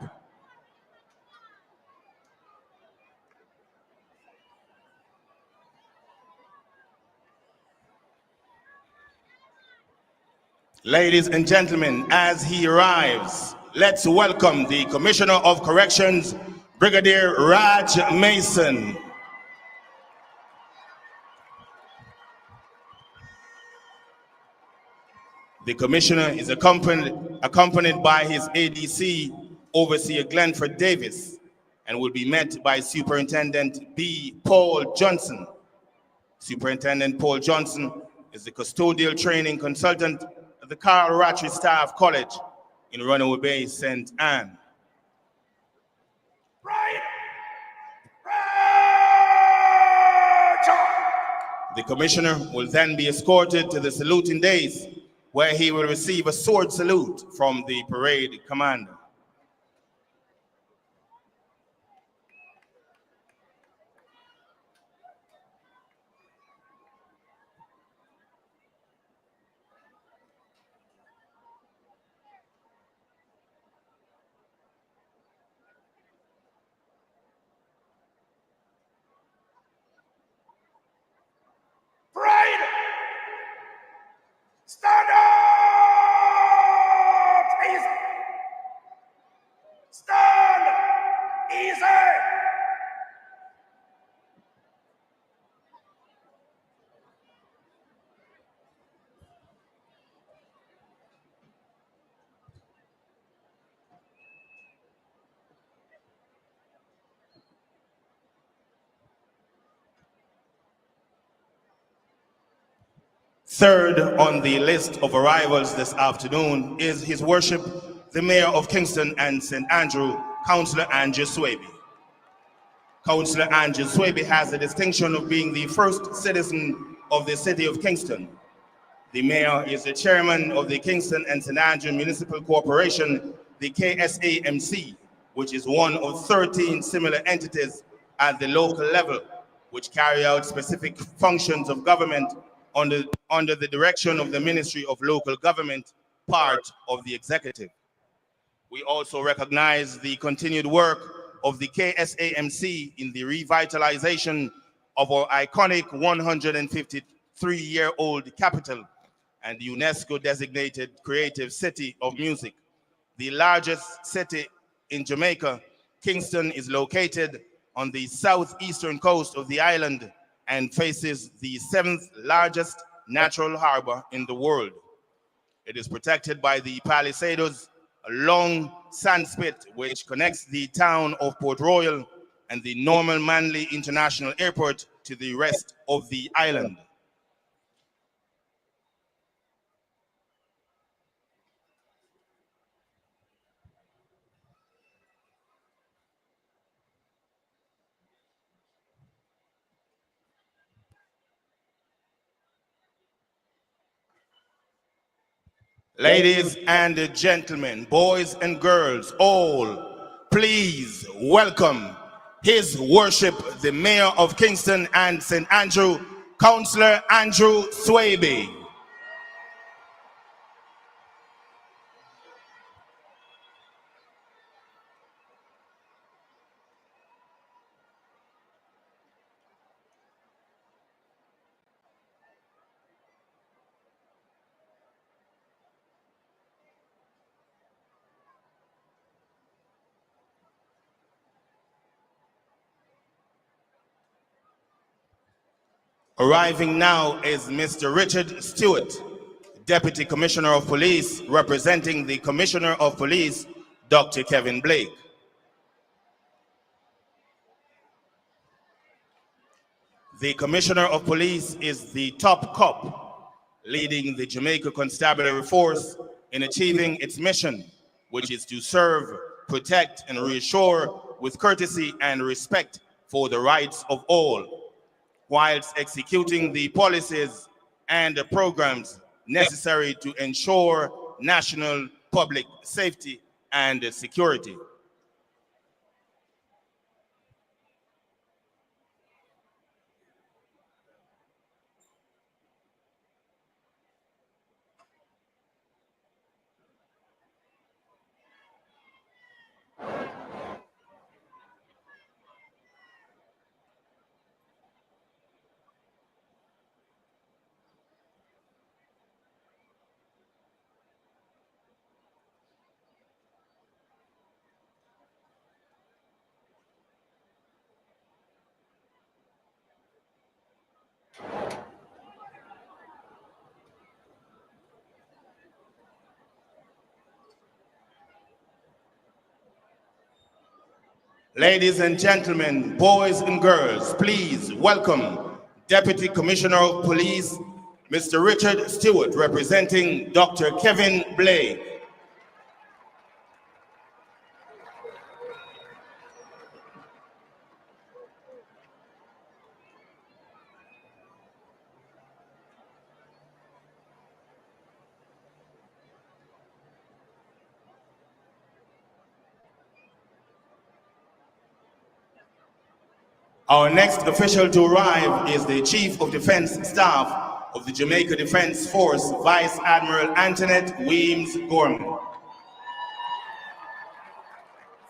Ladies and gentlemen, as he arrives, let's welcome the Commissioner of Corrections, Brigadier Raj Mason. The Commissioner is accompanied by his ADC, Overseer Glenford Davis, and will be met by Superintendent B. Paul Johnson. Superintendent Paul Johnson is the custodial training consultant at the Carl Rattray Staff College in Runaway Bay, St. Anne. The Commissioner will then be escorted to the saluting dais, where he will receive a sword salute from the parade commander. Parade! Stand up! Easy! Stand! Easy! Third on the list of arrivals this afternoon is His Worship, the Mayor of Kingston and St. Andrew, Councillor Andrew Swaby. Councillor Andrew Swaby has the distinction of being the first citizen of the City of Kingston. The Mayor is the Chairman of the Kingston and St. Andrew Municipal Corporation, the KSAMC, which is one of 13 similar entities at the local level, which carry out specific functions of government under the direction of the Ministry of Local Government, part of the executive. We also recognize the continued work of the KSAMC in the revitalization of our iconic 153-year-old capital and UNESCO designated creative city of music. The largest city in Jamaica, Kingston is located on the southeastern coast of the island and faces the 7th largest natural harbor in the world. It is protected by the Palisados, a long sand spit which connects the town of Port Royal and the Norman Manley International Airport to the rest of the island. Ladies and gentlemen, boys and girls, all, please welcome His Worship, the Mayor of Kingston and St. Andrew, Councillor Andrew Swaby. Arriving now is Mr. Richard Stewart, Deputy Commissioner of Police, representing the Commissioner of Police, Dr. Kevin Blake. The Commissioner of Police is the top cop, leading the Jamaica Constabulary Force in achieving its mission, which is to serve, protect, and reassure with courtesy and respect for the rights of all, whilst executing the policies and the programs necessary to ensure national public safety and security. Ladies and gentlemen, boys and girls, please welcome Deputy Commissioner of Police, Mr. Richard Stewart, representing Dr. Kevin Blake. Our next official to arrive is the Chief of Defense Staff of the Jamaica Defense Force, Vice Admiral Antoinette Weems Gorman.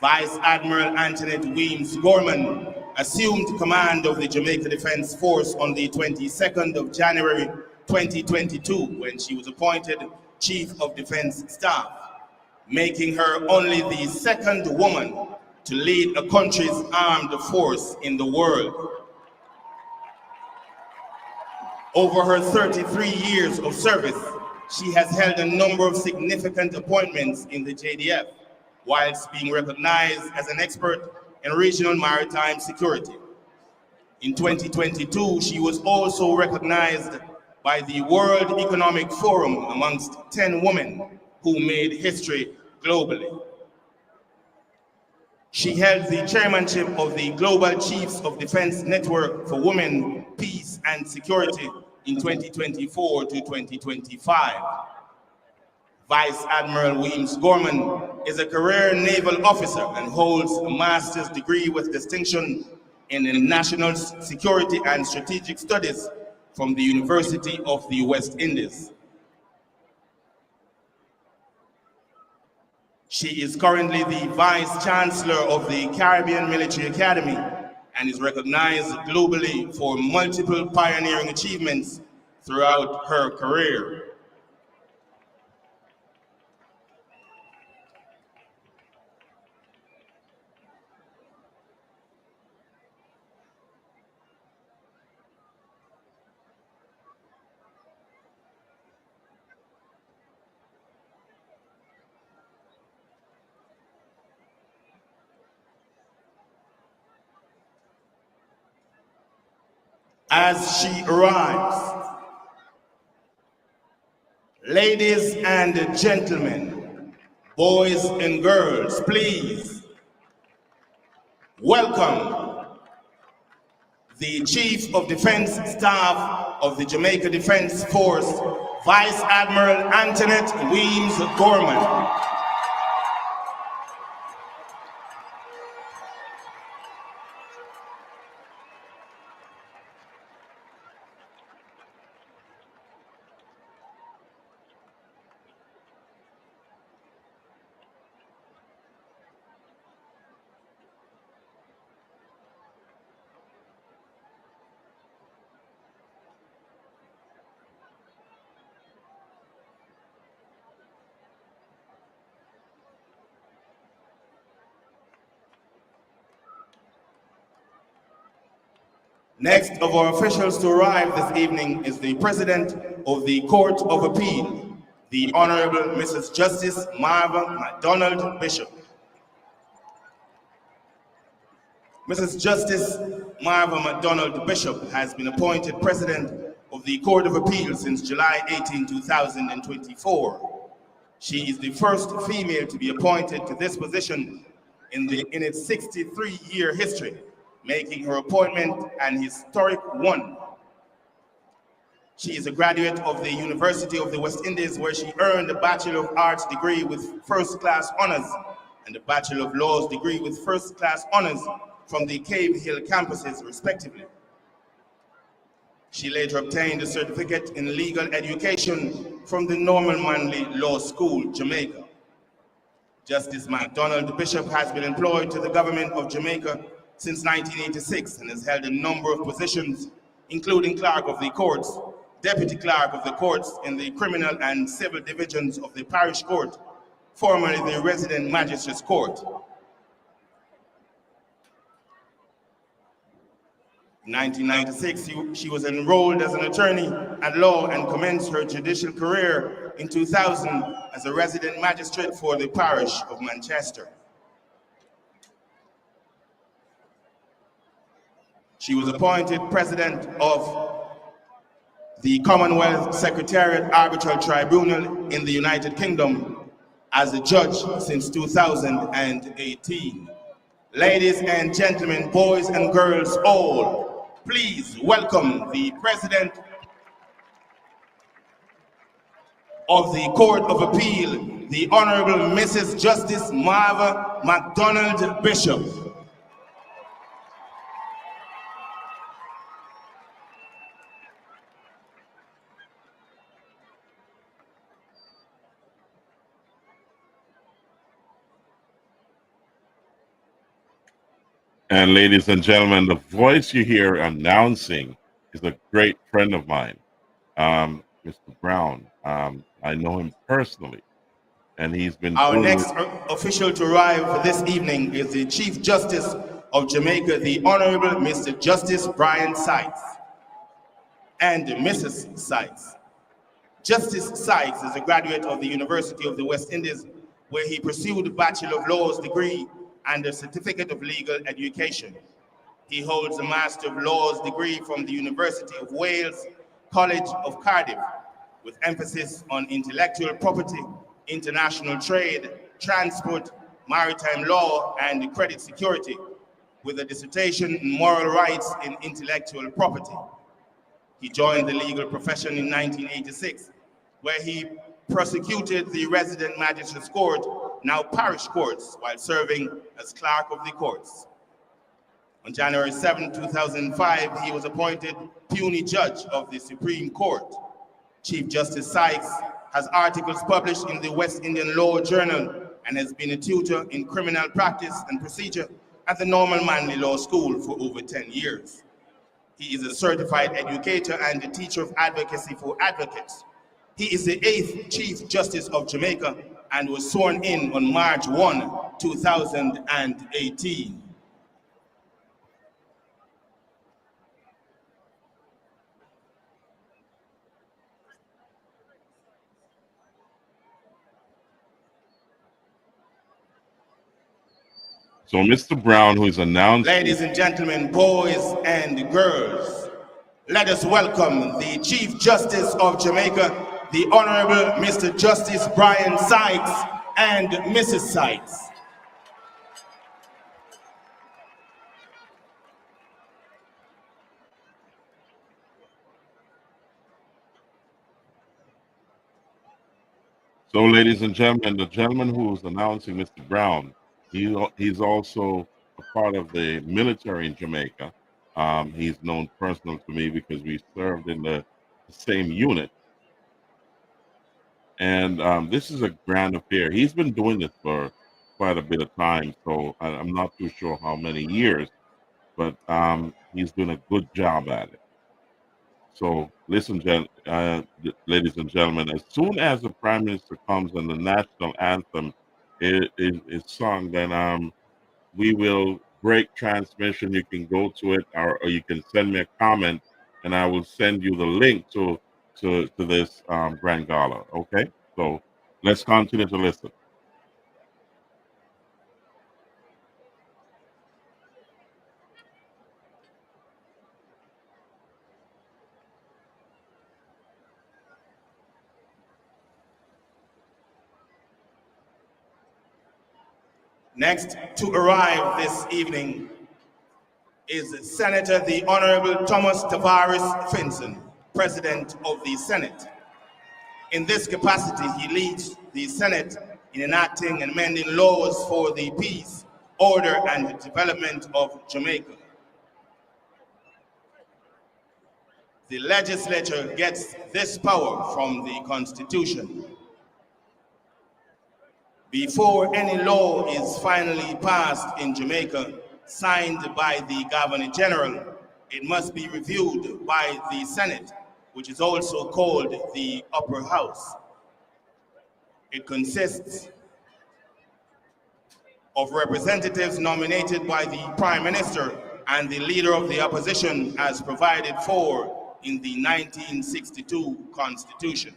Vice Admiral Antoinette Weems Gorman assumed command of the Jamaica Defense Force on the 22nd of January 2022 when she was appointed Chief of Defense Staff, making her only the second woman to lead a country's armed force in the world. Over her 33 years of service, she has held a number of significant appointments in the JDF, whilst being recognized as an expert in regional maritime security. In 2022, she was also recognized by the World Economic Forum amongst 10 women who made history globally. She held the chairmanship of the Global Chiefs of Defense Network for Women, Peace and Security in 2024 to 2025. Vice Admiral Weems Gorman is a career naval officer and holds a master's degree with distinction in national security and strategic studies from the University of the West Indies. She is currently the Vice Chancellor of the Caribbean Military Academy and is recognized globally for multiple pioneering achievements throughout her career. As she arrives, ladies and gentlemen, boys and girls, please welcome the Chief of Defense Staff of the Jamaica Defense Force, Vice Admiral Antoinette Weems Gorman. Next of our officials to arrive this evening is the President of the Court of Appeal, the Honorable Mrs. Justice Marva MacDonald Bishop. Mrs. Justice Marva MacDonald Bishop has been appointed President of the Court of Appeal since July 18, 2024. She is the first female to be appointed to this position in its 63-year history, making her appointment an historic one. She is a graduate of the University of the West Indies, where she earned a Bachelor of Arts degree with first-class honors and a Bachelor of Laws degree with first-class honors from the Cave Hill campuses, respectively. She later obtained a certificate in legal education from the Norman Manley Law School, Jamaica. Justice MacDonald Bishop has been employed to the government of Jamaica since 1986 and has held a number of positions, including Clerk of the Courts, Deputy Clerk of the Courts in the Criminal and Civil Divisions of the Parish Court, formerly the Resident Magistrates Court. In 1996, she was enrolled as an attorney at law and commenced her judicial career in 2000 as a resident magistrate for the Parish of Manchester. She was appointed president of the Commonwealth Secretariat Arbitral Tribunal in the United Kingdom as a judge since 2018. Ladies and gentlemen, boys and girls all, please welcome the President of the Court of Appeal, the Honorable Mrs. Justice Marva MacDonald Bishop. And ladies and gentlemen, the voice you hear announcing is a great friend of mine, Mr. Brown. I know him personally, and he's been Our doing next official to arrive this evening is the Chief Justice of Jamaica, the Honorable Mr. Justice Brian Sykes and Mrs. Sykes. Justice Sykes is a graduate of the University of the West Indies, where he pursued a Bachelor of Laws degree and a Certificate of Legal Education. He holds a Master of Laws degree from the University of Wales, College of Cardiff, with emphasis on intellectual property, international trade, transport, maritime law, and credit security, with a dissertation in moral rights in intellectual property. He joined the legal profession in 1986, where he prosecuted the resident magistrates court, now parish courts, while serving as clerk of the courts. On January 7, 2005, he was appointed puisne judge of the Supreme Court. Chief Justice Sykes has articles published in the West Indian Law Journal and has been a tutor in criminal practice and procedure at the Normal Manley Law School for over 10 years. He is a certified educator and a teacher of advocacy for advocates. He is the 8th Chief Justice of Jamaica and was sworn in on March 1, 2018. So Mr. Brown, who is announcing... Ladies and gentlemen, boys and girls, let us welcome the Chief Justice of Jamaica, the Honorable Mr. Justice Brian Sykes and Mrs. Sykes. So, ladies and gentlemen, the gentleman who is announcing, Mr. Brown, he's also a part of the military in Jamaica. He's known personally to me because we served in the same unit. And this is a grand affair. He's been doing this for quite a bit of time, so I'm not too sure how many years, but he's doing a good job at it. So listen, ladies and gentlemen, as soon as the Prime Minister comes and the national anthem is sung, then we will break transmission. You can go to it, or you can send me a comment, and I will send you the link to this grand gala. Okay, so let's continue to listen. Next to arrive this evening is Senator the Honorable Thomas Tavares Finson, President of the Senate. In this capacity, he leads the Senate in enacting and amending laws for the peace, order, and development of Jamaica. The legislature gets this power from the Constitution. Before any law is finally passed in Jamaica, signed by the Governor General, it must be reviewed by the Senate, which is also called the Upper House. It consists of representatives nominated by the Prime Minister and the Leader of the Opposition as provided for in the 1962 Constitution.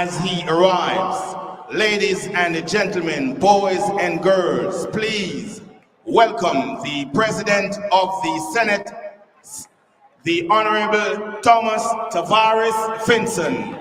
as he arrives. Ladies and gentlemen, boys and girls, please welcome the President of the Senate, the Honorable Thomas Tavares Finson.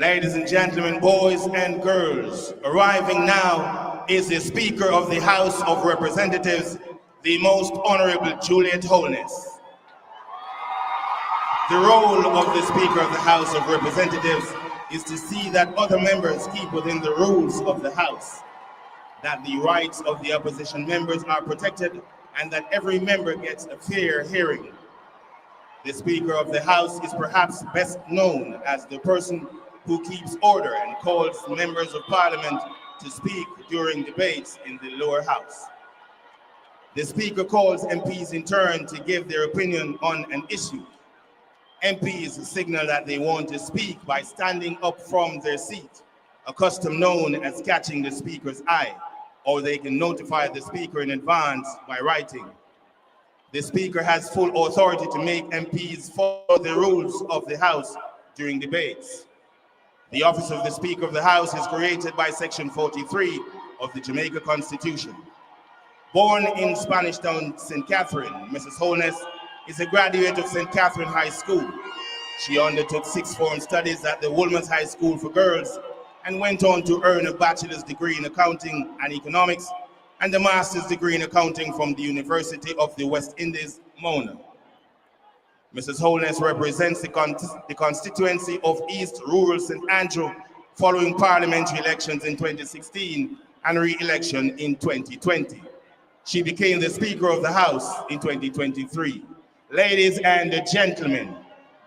Ladies and gentlemen, boys and girls, arriving now is the Speaker of the House of Representatives, the Most Honorable Juliet Holness. The role of the Speaker of the House of Representatives is to see that other members keep within the rules of the House, that the rights of the opposition members are protected, and that every member gets a fair hearing. The Speaker of the House is perhaps best known as the person who keeps order and calls members of Parliament to speak during debates in the lower house. The Speaker calls MPs in turn to give their opinion on an issue. MPs signal that they want to speak by standing up from their seat, a custom known as catching the Speaker's eye, or they can notify the Speaker in advance by writing. The Speaker has full authority to make MPs follow the rules of the House during debates. The office of the Speaker of the House is created by Section 43 of the Jamaica Constitution. Born in Spanish Town, St. Catherine, Mrs. Holness is a graduate of St. Catherine High School. She undertook sixth form studies at the Woolman's High School for Girls and went on to earn a bachelor's degree in accounting and economics and a master's degree in accounting from the University of the West Indies, Mona. Mrs. Holness represents the constituency of East Rural St. Andrew following parliamentary elections in 2016 and re-election in 2020. She became the Speaker of the House in 2023. Ladies and gentlemen,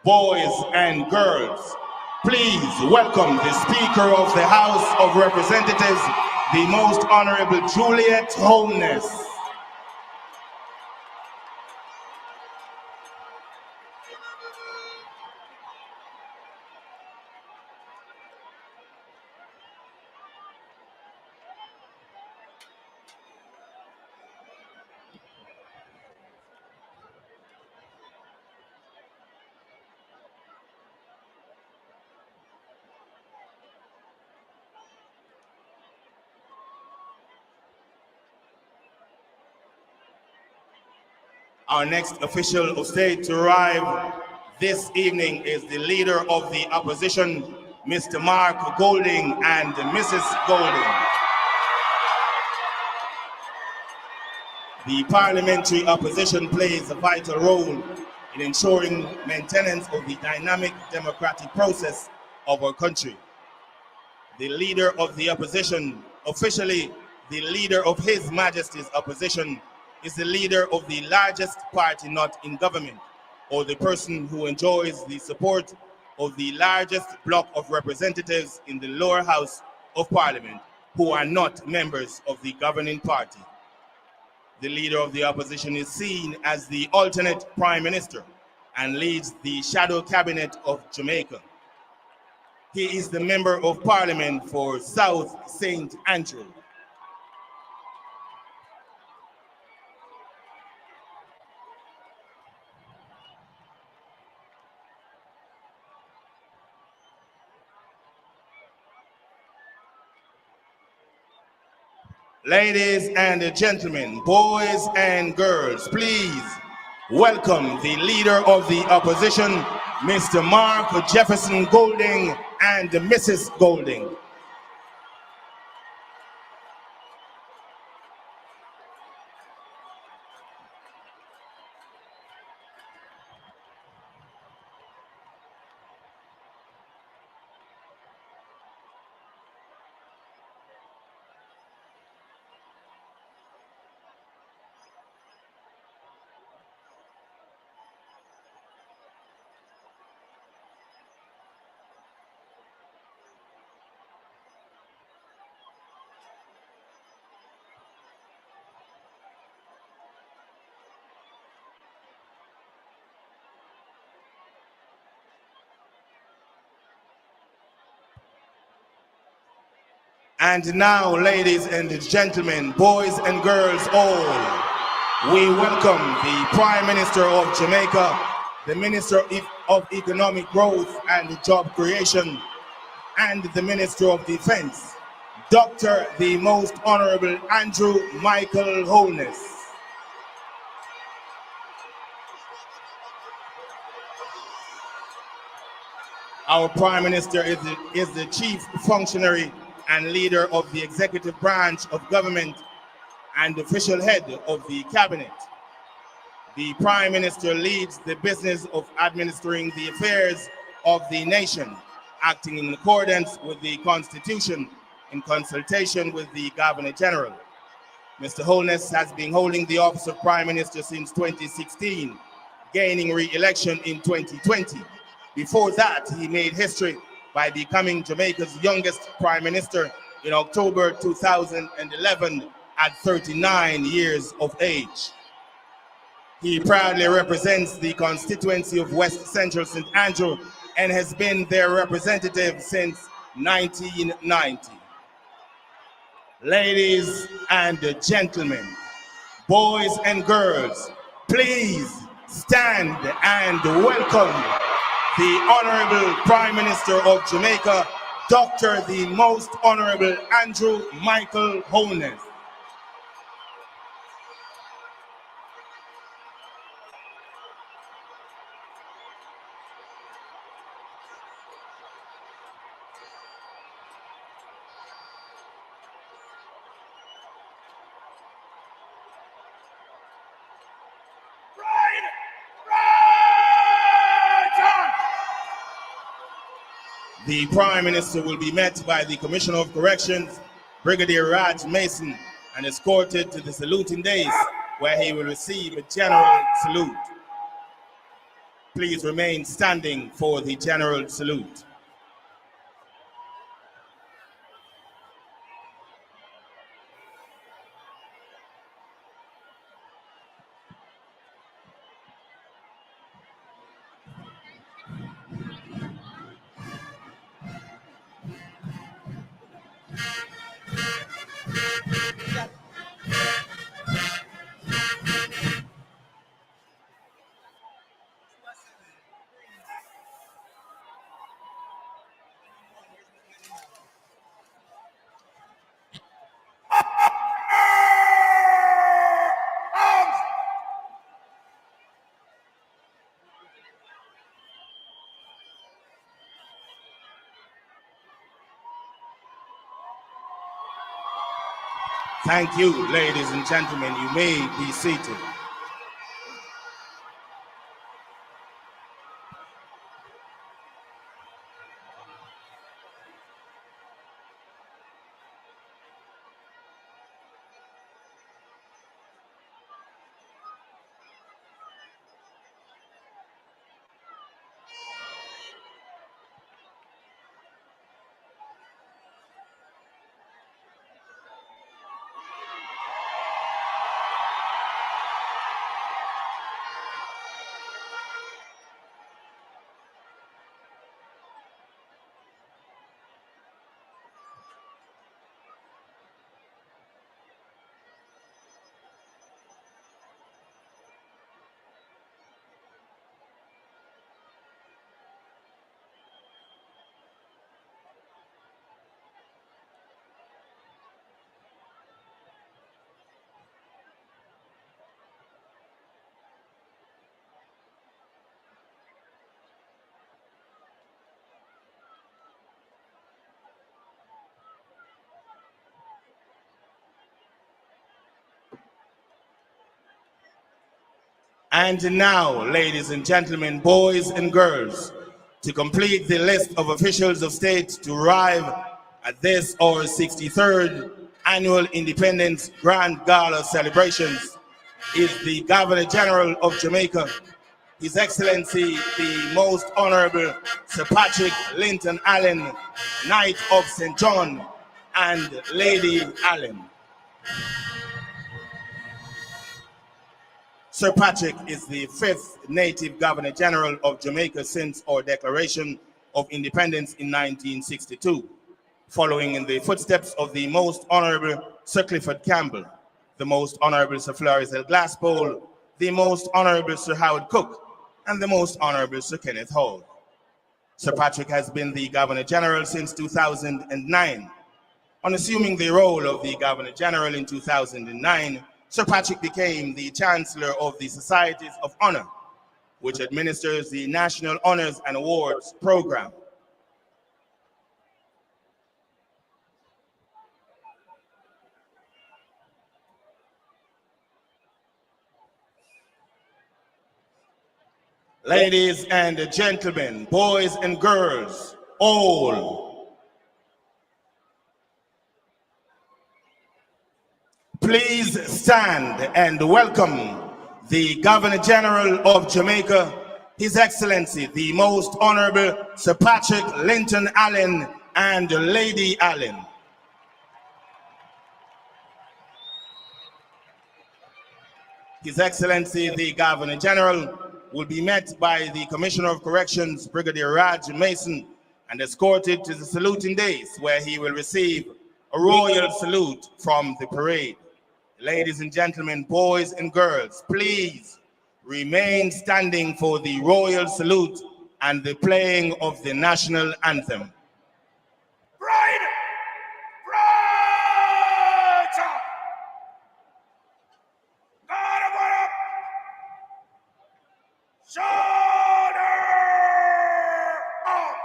boys and girls, please welcome the Speaker of the House of Representatives, the Most Honorable Juliet Holness. Our next official of state to arrive this evening is the Leader of the Opposition, Mr. Mark Golding and Mrs. Golding. The parliamentary opposition plays a vital role in ensuring maintenance of the dynamic democratic process of our country. The Leader of the Opposition, officially the Leader of His Majesty's Opposition, is the leader of the largest party not in government, or the person who enjoys the support of the largest block of representatives in the lower house of parliament who are not members of the governing party. The Leader of the Opposition is seen as the alternate Prime Minister and leads the shadow cabinet of Jamaica. He is the Member of Parliament for South St. Andrew. Ladies and gentlemen, boys and girls, please welcome the Leader of the Opposition, Mr. Mark Jefferson Golding and Mrs. Golding. And now, ladies and gentlemen, boys and girls all, we welcome the Prime Minister of Jamaica, the Minister of Economic Growth and Job Creation, and the Minister of Defense, Dr. the Most Honorable Andrew Michael Holness. Our Prime Minister is the chief functionary and leader of the executive branch of government and official head of the cabinet. The Prime Minister leads the business of administering the affairs of the nation, acting in accordance with the Constitution in consultation with the Governor General. Mr. Holness has been holding the office of Prime Minister since 2016, gaining re-election in 2020. Before that, he made history by becoming Jamaica's youngest Prime Minister in October 2011 at 39 years of age. He proudly represents the constituency of West Central St. Andrew and has been their representative since 1990. Ladies and gentlemen, boys and girls, please stand and welcome the Honorable Prime Minister of Jamaica, Dr. the Most Honorable Andrew Michael Holness. The Prime Minister will be met by the Commissioner of Corrections, Brigadier Raj Mason, and escorted to the saluting dais, where he will receive a general salute. Please remain standing for the general salute. Thank you, ladies and gentlemen. You may be seated. And now, ladies and gentlemen, boys and girls, to complete the list of officials of state to arrive at this our 63rd annual Independence Grand Gala celebrations is the Governor General of Jamaica, His Excellency the Most Honorable Sir Patrick Linton Allen, Knight of St. John, and Lady Allen. Sir Patrick is the 5th native Governor General of Jamaica since our Declaration of Independence in 1962. following in the footsteps of the Most Honorable Sir Clifford Campbell, the Most Honorable Sir Flores L. Glasspool, the Most Honorable Sir Howard Cook, and the Most Honorable Sir Kenneth Hall. Sir Patrick has been the Governor General since 2009. On assuming the role of the Governor General in 2009, Sir Patrick became the Chancellor of the Societies of Honor, which administers the National Honors and Awards Program. Ladies and gentlemen, boys and girls, all, please stand and welcome the Governor General of Jamaica, His Excellency, the Most Honorable Sir Patrick Linton Allen and Lady Allen. His Excellency, the Governor General, will be met by the Commissioner of Corrections, Brigadier Raj Mason, and escorted to the saluting dais, where he will receive a royal salute from the parade. Ladies and gentlemen, boys and girls, please remain standing for the royal salute and the playing of the national anthem. Pride! Pride! God of what up? Shoulder! Up!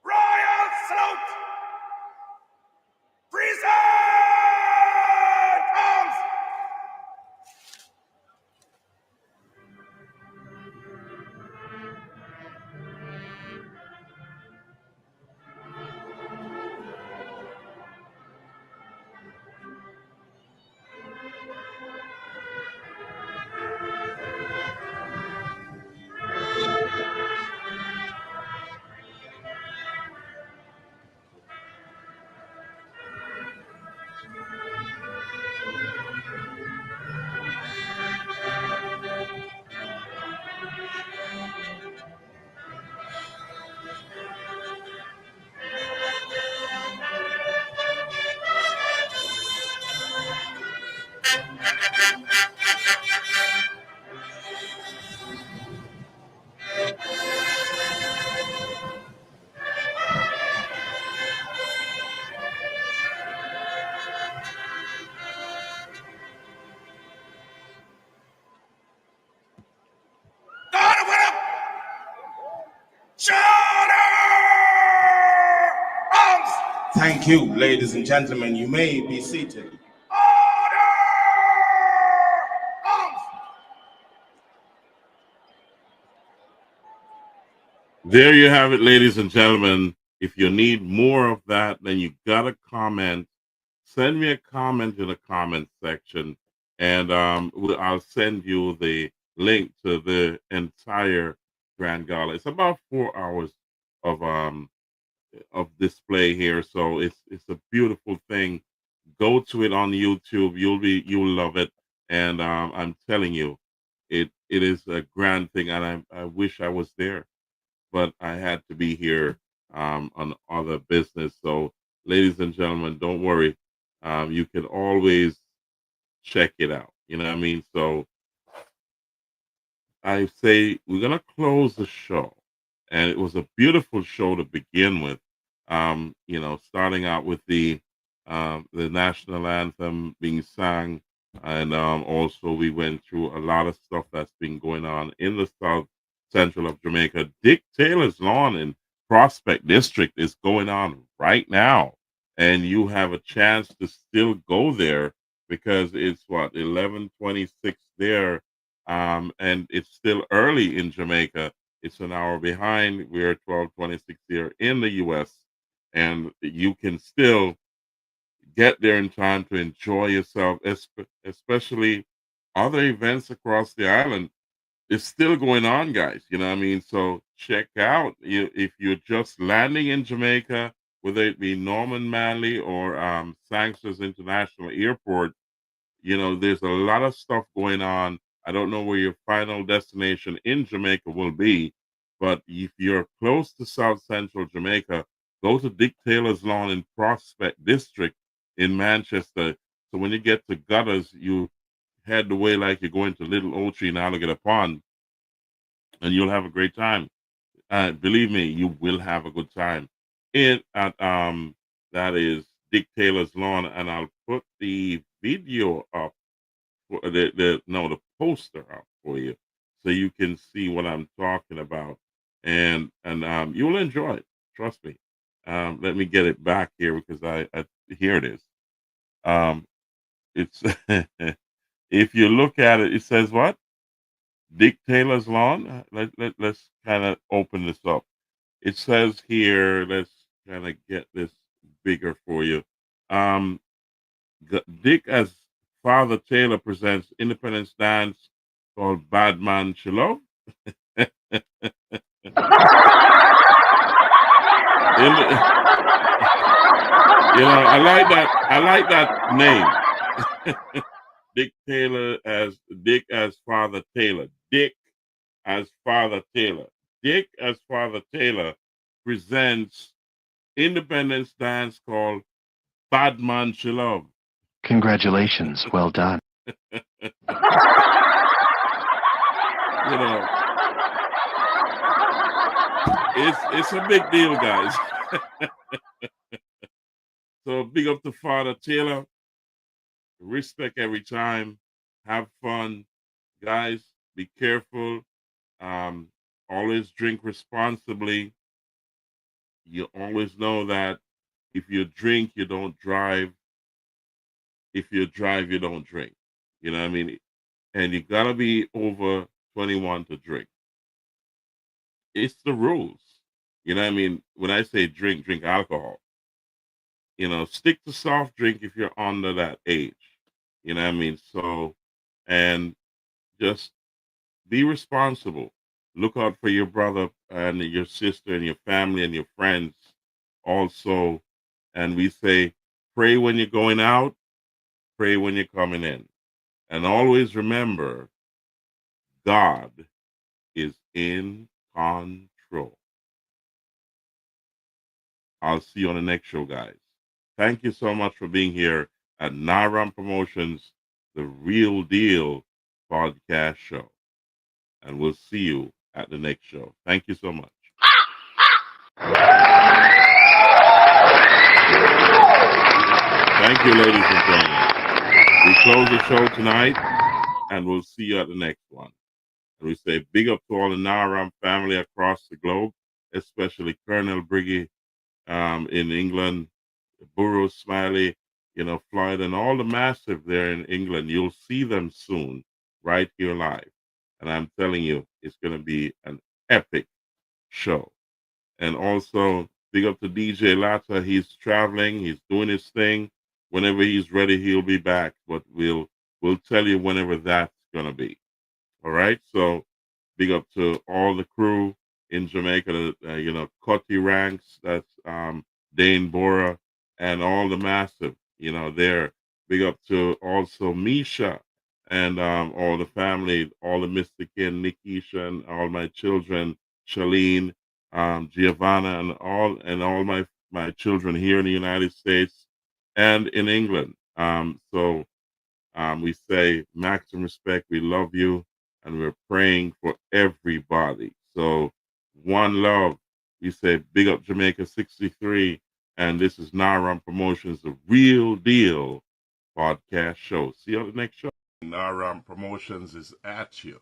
Royal salute! Present arms! God of what up? Shoulder! Arms! Thank you, ladies and gentlemen. You may be seated. There you have it, ladies and gentlemen. If you need more of that, then you got to comment. Send me a comment in the comment section, and I'll send you the link to the entire Grand Gala. It's about 4 hours of display here, so it's a beautiful thing. Go to it on YouTube. You'll love it, and I'm telling you, it is a grand thing, and I wish I was there, but I had to be here on other business. So, ladies and gentlemen, don't worry. You can always check it out. You know what I mean? So I say we're gonna close the show, and it was a beautiful show to begin with. Starting out with the national anthem being sung, and also we went through a lot of stuff that's been going on in the South Central of Jamaica. Dick Taylor's Lawn in Prospect District is going on right now, and you have a chance to still go there because it's 11:26 there, And it's still early in Jamaica. It's an hour behind. We're 12:26 here in the U.S., and you can still get there in time to enjoy yourself, especially other events across the island. It's still going on, guys. You know what I mean? So check out if you're just landing in Jamaica, whether it be Norman Manley or Sangsters International Airport. You know, there's a lot of stuff going on. I don't know where your final destination in Jamaica will be, but if you're close to South Central Jamaica, go to Dick Taylor's Lawn in Prospect District in Manchester. So when you get to Gutters, you head the way like you're going to Little Ocean and Alligator Pond, and you'll have a great time. Believe me, you will have a good time. In at that is Dick Taylor's Lawn, and I'll put the video up for the poster up for you, so you can see what I'm talking about, and you'll enjoy it. Trust me. Let me get it back here because I here it is. It's if you look at it, it says what? Dick Taylor's Lawn. Let's kind of open this up. It says here, let's kind of get this bigger for you. Dick as Father Taylor presents Independence Dance called Bad Man Chilo. I like that name. Dick as Father Taylor. Dick as Father Taylor. Dick as Father Taylor presents Independence Dance called Bad Man Chilo. Congratulations. Well done. It's a big deal, guys. So big up to Father Taylor. Respect every time. Have fun. Guys, be careful. Always drink responsibly. You always know that if you drink, you don't drive. If you drive, you don't drink. You know what I mean? And you gotta be over 21 to drink. It's the rules. You know what I mean? When I say drink, drink alcohol. Stick to soft drink if you're under that age. You know what I mean? So, and just be responsible. Look out for your brother and your sister and your family and your friends also. And we say, pray when you're going out, pray when you're coming in. And always remember, God is in control. I'll see you on the next show, guys. Thank you so much for being here at Naram Promotions, the Real Deal podcast show. And we'll see you at the next show. Thank you so much. Thank you, ladies and gentlemen. We close the show tonight, and we'll see you at the next one. And we say big up to all the Naram family across the globe, especially Colonel Briggy in England, Burrow Smiley, Floyd, and all the massive there in England. You'll see them soon, right here live. And I'm telling you, it's going to be an epic show. And also, big up to DJ Latta. He's traveling. He's doing his thing. Whenever he's ready, he'll be back. But we'll tell you whenever that's going to be. All right? So, big up to all the crew in Jamaica, Cutty Ranks, that's Dane Bora, and all the massive, there. Big up to also Misha and all the family, all the Mr. Ken, Nikisha, and all my children, Shalene, Giovanna, and all my children here in the United States and in England. So we say maximum respect. We love you, and we're praying for everybody. So one love. We say big up Jamaica 63, and this is Naram Promotions, the Real Deal podcast show. See you on the next show. Naram Promotions is at you.